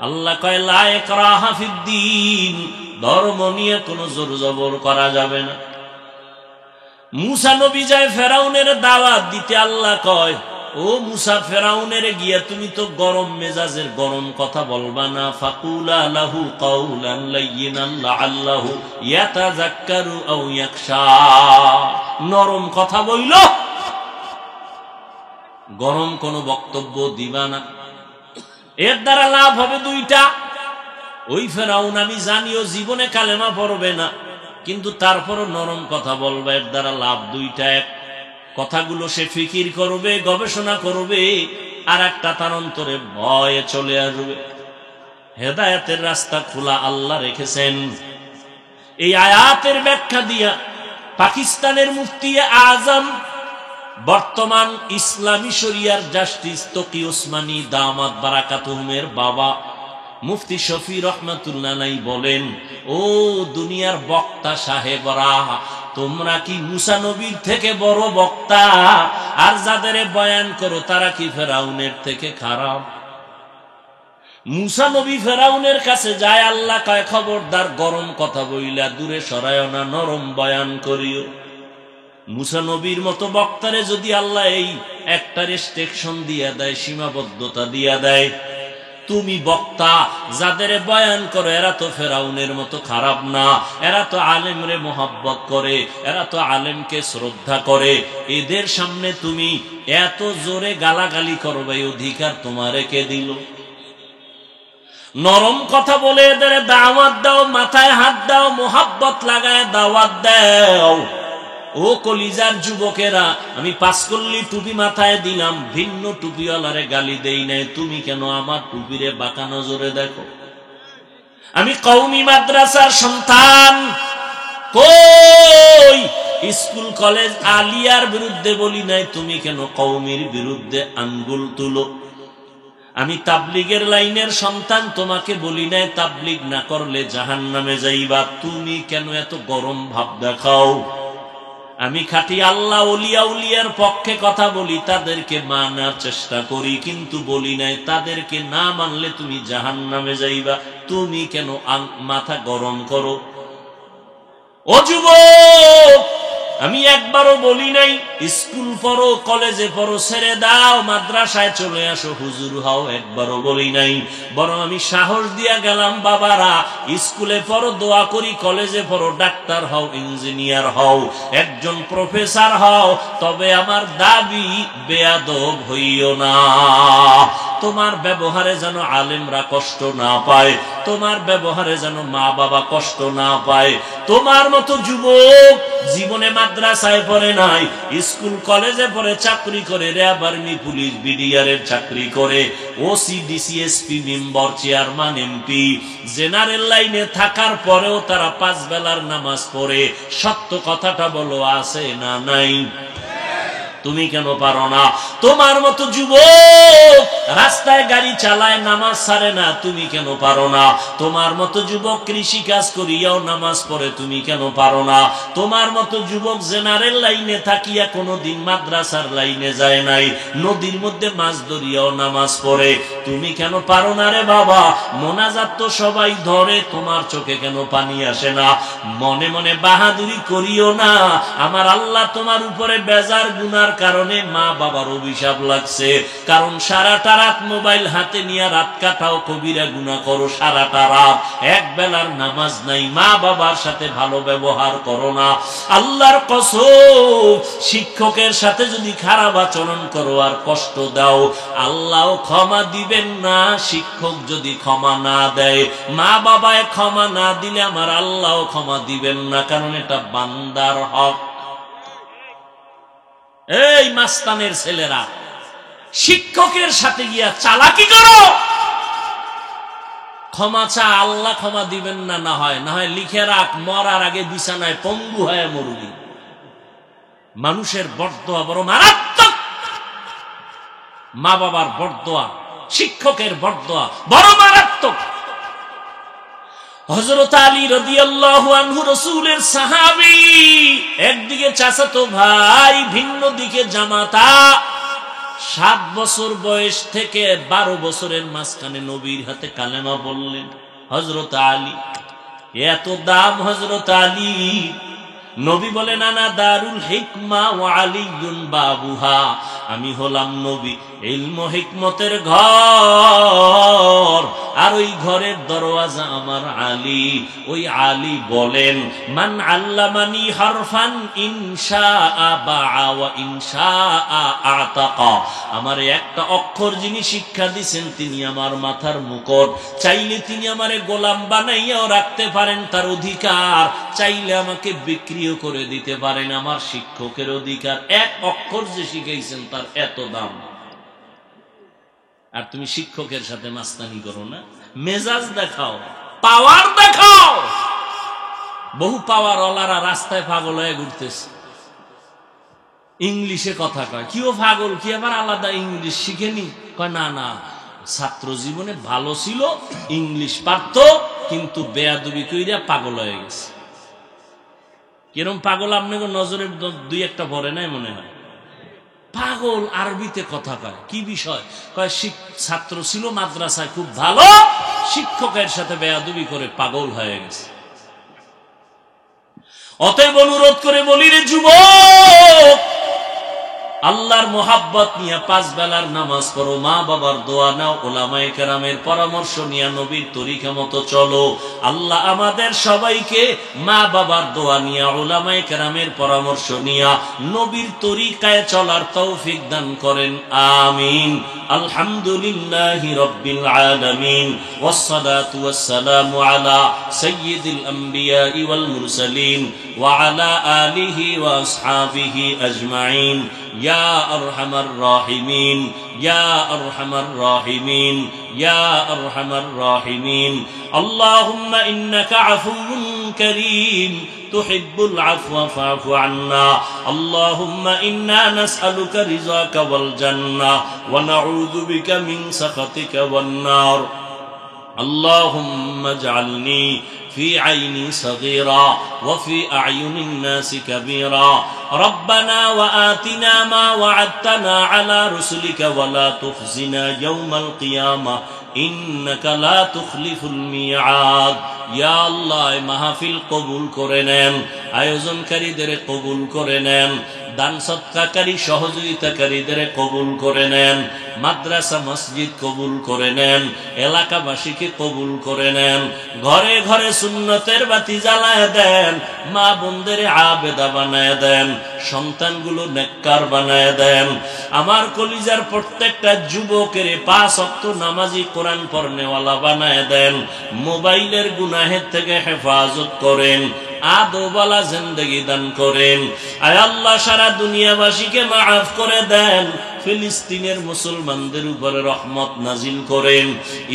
আল্লাহ কয় লা ইকরাহা ফিদ্দীন, ধর্ম নিয়ে কোনো জোর জবর করা যাবে না। মুসা নবী যায় ফেরাউনের দাওয়াত দিতে, আল্লাহ কয় ও মুসা, ফেরাউনের গিয়া তুমি তো গরম মেজাজের গরম কথা বলবা না। ফাকুলা লাহু কাওলান লাইয়িনান লাআল্লাহু ইয়াতাযাক্কারু আও ইয়াখশা, নরম কথা বইল, গরম কোন বক্তব্য দিবা না। এর দ্বারা লাভ হবে 2টা। ওই ফেরাউন আমি জানিও জীবনে কালেমা পড়বে না, কিন্তু তারপরও নরম কথা বলবা, এর দ্বারা লাভ 2টা। এক, কথাগুলো সে ফিকির করবে, গবেষণা করবে, আর একটা তার অন্তরে ভয়ে চলে আসবে। হেদায়েতের রাস্তা খোলা আল্লাহ রেখেছেন। এই আয়াতের ব্যাখ্যা দিয়া পাকিস্তানের মুফতি আজম, বর্তমান ইসলামী শরিয়ার জাস্টিস তকি ওসমানী দামাত বারাকাতুহুমের বাবা মুফতি শফি রহমাতুল্লাহ আলাইহি বলেন, ও দুনিয়ার বক্তা সাহেবরা, তোমরা কি মুসা নবীর থেকে বড় বক্তা? আর যাদের বয়ান করো তারা কি ফেরাউনের থেকে খারাপ? মুসা নবী ফেরাউনের কাছে যায়, আল্লাহ কয় খবরদার গরম কথা বইলা দূরে সরায় না, নরম বয়ান করিও। মুসা নবীর মতো বক্তারে যদি আল্লাহ এই একটা রেস্ট্রিকশন দিয়া দেয়, সীমাবদ্ধতা দিয়া দেয়, তুমি বক্তা যাদের বয়ান করো এরা তো ফেরাউনের মতো খারাপ না, এরা তো আলেমরে মোহাব্বত করে, এরা তো আলেমকে শ্রদ্ধা করে, এদের সামনে তুমি এত জোরে গালাগালি করবে, এই অধিকার তোমারে কে দিল? নরম কথা বলে এদের দাওয়াত দাও, মাথায় হাত দাও, মোহাব্বত লাগায় দাওয়াত দাও। ও কলিজার যুবকেরা, আমি পাঁচকল্লি টুপি মাথায় দিলাম, ভিন্ন টুপিওয়ালারে গালি দেই নাই, তুমি কেন আমার টুপিরে বাঁকা নজরে দেখো? আমি কওমি মাদ্রাসার সন্তান, কই স্কুল কলেজ আলিয়ার বিরুদ্ধে বলি নাই, তুমি কেন কওমির বিরুদ্ধে আঙ্গুল তুলো? আমি তাবলিগের লাইনের সন্তান, তোমাকে বলি নাই তাবলিগ না করলে জাহান্নামে যাইবা, তুমি কেন এত গরম ভাব দেখাও? আমি খাঁটি আল্লাহ ওলিয়া উলিয়ার পক্ষে কথা বলি, তাদেরকে মানার চেষ্টা করি, কিন্তু বলি নাই তাদেরকে না মানলে তুমি জাহান্নামে যাইবা, তুমি কেন মাথা গরম করো? ও যুবক, আমি একবারও বলি নাই স্কুল পড়ো, কলেজে পড়ো, ছেড়ে দাও, মাদ্রাসায় চলে আসো, হুজুর হও, একবারও বলি নাই। বরং আমি সাহস দিয়া গেলাম, বাবারা স্কুলে পড়ো, দোয়া করি, কলেজে পড়ো, ডাক্তার হও, ইঞ্জিনিয়ার হও, একজন প্রফেসর হও, তবে আমার দাবি বেয়াদব হইও না। তোমার ব্যবহারে যেন আলেমরা কষ্ট না পায়, তোমার ব্যবহারে যেন মা বাবা কষ্ট না পায়। তোমার মতো যুবক জীবনে মাদ্রাসায় পড়ে নাই, স্কুল কলেজে পড়ে, চাকরি করে, র্যাব, আর্মি, পুলিশ, বিডিআর এর চাকরি করে, OC, DC, SP, member, chairman, MP, general লাইনে থাকার পরেও তারা 5 বেলার নামাজ পড়ে। সত্য কথাটা বলো, আছে না নাই? তুমি কেন পারো না? তোমার মতো যুবক রাস্তায় গাড়ি চালায়, নামাজ ছাড়ে না, তুমি কেন পারো না? তোমার মতো যুবক কৃষি কাজ করিয়াও নামাজ পড়ে, তুমি কেন পারো না? তোমার মতো যুবক জেনারেল লাইনে থাকিয়া কোনোদিন মাদ্রাসার লাইনে যায় নাই, নদীর মধ্যে মাছ ধরিয়াও নামাজ পড়ে, তুমি কেন পারো না রে বাবা? মোনাজাত তো সবাই ধরে, তোমার চোখে কেন পানি আসে না? মনে মনে বাহাদুরি করিও না, আমার আল্লাহ তোমার উপরে বেজার গুনার কারণে মা বাবার অভিশাপ লাগছে। কারণ সারাটা রাত মোবাইল হাতে নিয়ে রাত কাটাও, কবিরা গুনাহ করো, সারাটা রাত এক বেলার নামাজ নাই, মা বাবার সাথে ভালো ব্যবহার করো না। আল্লাহর কসম, শিক্ষকের সাথে যদি খারাপ আচরণ করো আর কষ্ট দাও, আল্লাহ ক্ষমা দিবেন না। শিক্ষক যদি ক্ষমা না দেয়, মা বাবায় ক্ষমা না দিলে আমার আল্লাহ ক্ষমা দিবেন না, কারণ এটা বান্দার হক। এই মাস্তানের ছেলেরা, শিক্ষকের সাথে গিয়া চালাকি করো, ক্ষমা চা, আল্লাহ ক্ষমা দিবেন না। না হয় লিখে রাখ, মরার আগে বিছানায় পঙ্গু হয়ে মরবি। মানুষের বরদোয়া বড় মারাত্মক, মা বাবার বরদোয়া, শিক্ষকের বরদোয়া বড় মারাত্মক। হযরত আলী রাদিয়াল্লাহু আনহু রাসূলের সাহাবী, একদিকে চাচাতো ভাই, ভিন্ন দিকে জামাতা। 7 বছর বয়স থেকে 12 বছরের মাঝখানে নবীর হাতে কালেমা বললেন হযরত আলী। এত দাম হযরত আলী। নবী বলেন, আনা দারুল হিকমা ওয়া আলীউন বাবুহা, আমি হলাম নবী, ইলম হিকমতের ঘর, আর ওই ঘরের দরওয়াজা আমার আলী। ওই আলী বলেন, মান আল্লামানি হারফান ইনশাআ বাআ ওয়া ইনশাআ আতাকা, আমারে একটা অক্ষর যিনি শিক্ষা দিবেন তিনি আমার মাথার মুকুট, চাইলে তিনি আমারে গোলাম বানাইয়াও রাখতে পারেন, তার অধিকার, চাইলে আমাকে বিক্রিও ভিডিও করে দিতে পারেন। আমার শিক্ষকের অধিকার, এক অক্ষর যে শিখাইছেন তার এত দাম। আর তুমি শিক্ষকের সাথে মাস্তানি করো না, মেজাজ দেখাও, পাওয়ার দেখাও। বহু পাওয়ার ওলারা রাস্তায় পাগল হয়ে ঘুরতেছে, ইংলিশে কথা কয়। কিও পাগল, কি আবার আলাদা ইংলিশ শিখেনি? কয় না না, ছাত্র জীবনে ভালো ছিল, ইংলিশ পারত, কিন্তু বেয়াদবি কইরা পাগল হয়ে গেছে। কিরম পাগল আপনাকে নজরে দুই একটা পড়ে নাই মনে হয়? পাগল আরবিতে কথা কয়। কি বিষয়? কয় ছাত্র ছিল মাদ্রাসায় খুব ভালো, শিক্ষকের সাথে বেয়াদবি করে পাগল হয়ে গেছে। অতএব অনুরোধ করে বলি রে যুবক, আল্লাহর মোহাব্বত নিয়ে 5 বেলার নামাজ পড়ো, মা বাবার দোয়া নাও, উলামায়ে কেরামের পরামর্শ নিয়ে নবীর তরিকা মতো চলো। আল্লাহ আমাদের সবাইকে মা বাবার দোয়া নিয়ে, উলামায়ে কেরামের পরামর্শ নিয়ে নবীর তরিকায় চলার তৌফিক দান করেন, আমিন। আলহামদুলিল্লাহি রাব্বিল আলামিন, ওয়াসসালাতু ওয়াসসালামু আলা সাইয়্যিদিল আম্বিয়া ওয়াল মুরসালিন ওয়া আলা আলিহি ওয়া আসহাবিহি আজমাইন। ইয়া আরহামার রাহিমিন, ইয়া আরহামার রাহিমিন, ইয়া আরহামার রাহিমিন। আল্লাহুম্মা ইন্নাকা আফুউন কারীম তুহিব্বুল আফওয়া ফা'ফু আন্না। আল্লাহুম্মা ইন্না নাসআলুকা রিযাকা ওয়াল জান্নাহ ওয়া নাউযু বিকা মিন সাখাতিকা ওয়ান নার। আল্লাহুম্মা ইজআলনি في عيني صغيرا وفي أعين الناس كبيرا. ربنا وآتنا ما وعدتنا على رسلك ولا تخزنا يوم القيامة إنك لا تخلف الميعاد. يا الله মাহফিল কবুল করে নেন, আয়োজনকারীদের কবুল করে নেন, দান সৎকারী সহযোগিতাকারীদের কবুল করে নেন, মাদ্রাসা মসজিদ কবুল করে নেন, এলাকাবাসীকে কবুল করে নেন, ঘরে ঘরে সুন্নতের বাতি জ্বালায় দেন, মা বোনদের আবেদা বানায় দেন, সন্তানগুলো নেককার বানায় দেন। আমার কলিজার প্রত্যেকটা যুবকের 5 ওয়াক্ত নামাজি, কোরআন পড়নেওয়ালা বানায় দেন। মোবাইলের গুনাহের থেকে হেফাজত করেন, আদওয়ালা জিন্দেগি দান করেন। আয় আল্লাহ সারা দুনিয়াবাসীকে মাফ করে দেন। ফিলিস্তিনের মুসলমানদের উপরে রহমত নাজিল করেন,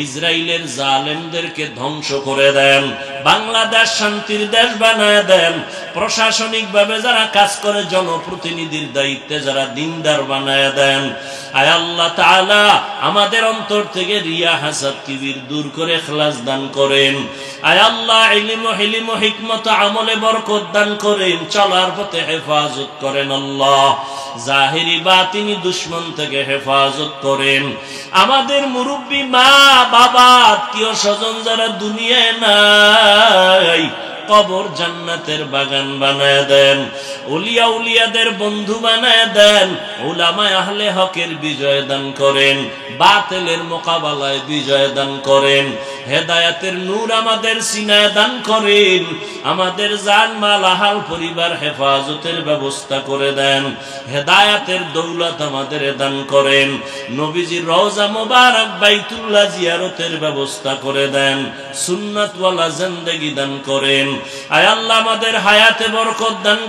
ইসরায়েলের জালেমদেরকে ধ্বংস করে দেন, বাংলাদেশ শান্তির দেশ বানায় দেন। প্রশাসনিক ভাবে যারা কাজ করে, জনপ্রতিনিধির দায়িত্বে যারা দিনদার বানায় দেন। আয় আল্লাহ তাআলা আমাদের অন্তর থেকে রিয়া হাসাদ কিবির দূর করে ইখলাস দান করেন। আয় আল্লাহ ইলম ও হিলম ও হিকমত আমলে বরকত দান করেন, চলার পথে হেফাজত করেন। আল্লাহ জাহিরি বাতিনি দুশমন থেকে হেফাজত করেন। আমাদের মুরব্বী মা বাবা আত্মীয় স্বজন যারা দুনিয়ায় নাই, কবর জান্নাতের বাগান বানায় দেন, উলিয়া উলিয়াদের বন্ধু বানায় দেন, উলামায়ে আহলে হকের বিজয় দান করেন, বাতিলের মোকাবেলায় বিজয় দান করেন, হেদায়েতের নূর আমাদের সিনায় দান করেন, আমাদের জান মাল আহাল পরিবার হেফাজতের ব্যবস্থা করে দেন, হেদায়েতের দৌলত আমাদের দান করেন, নবীজির রওজা মোবারক বাইতুল্লাহ জিয়ারতের ব্যবস্থা করে দেন, সুন্নাত ওয়ালা জিন্দেগি দান করেন। আয় আল্লাহ আমাদের হায়াতে বরকত দান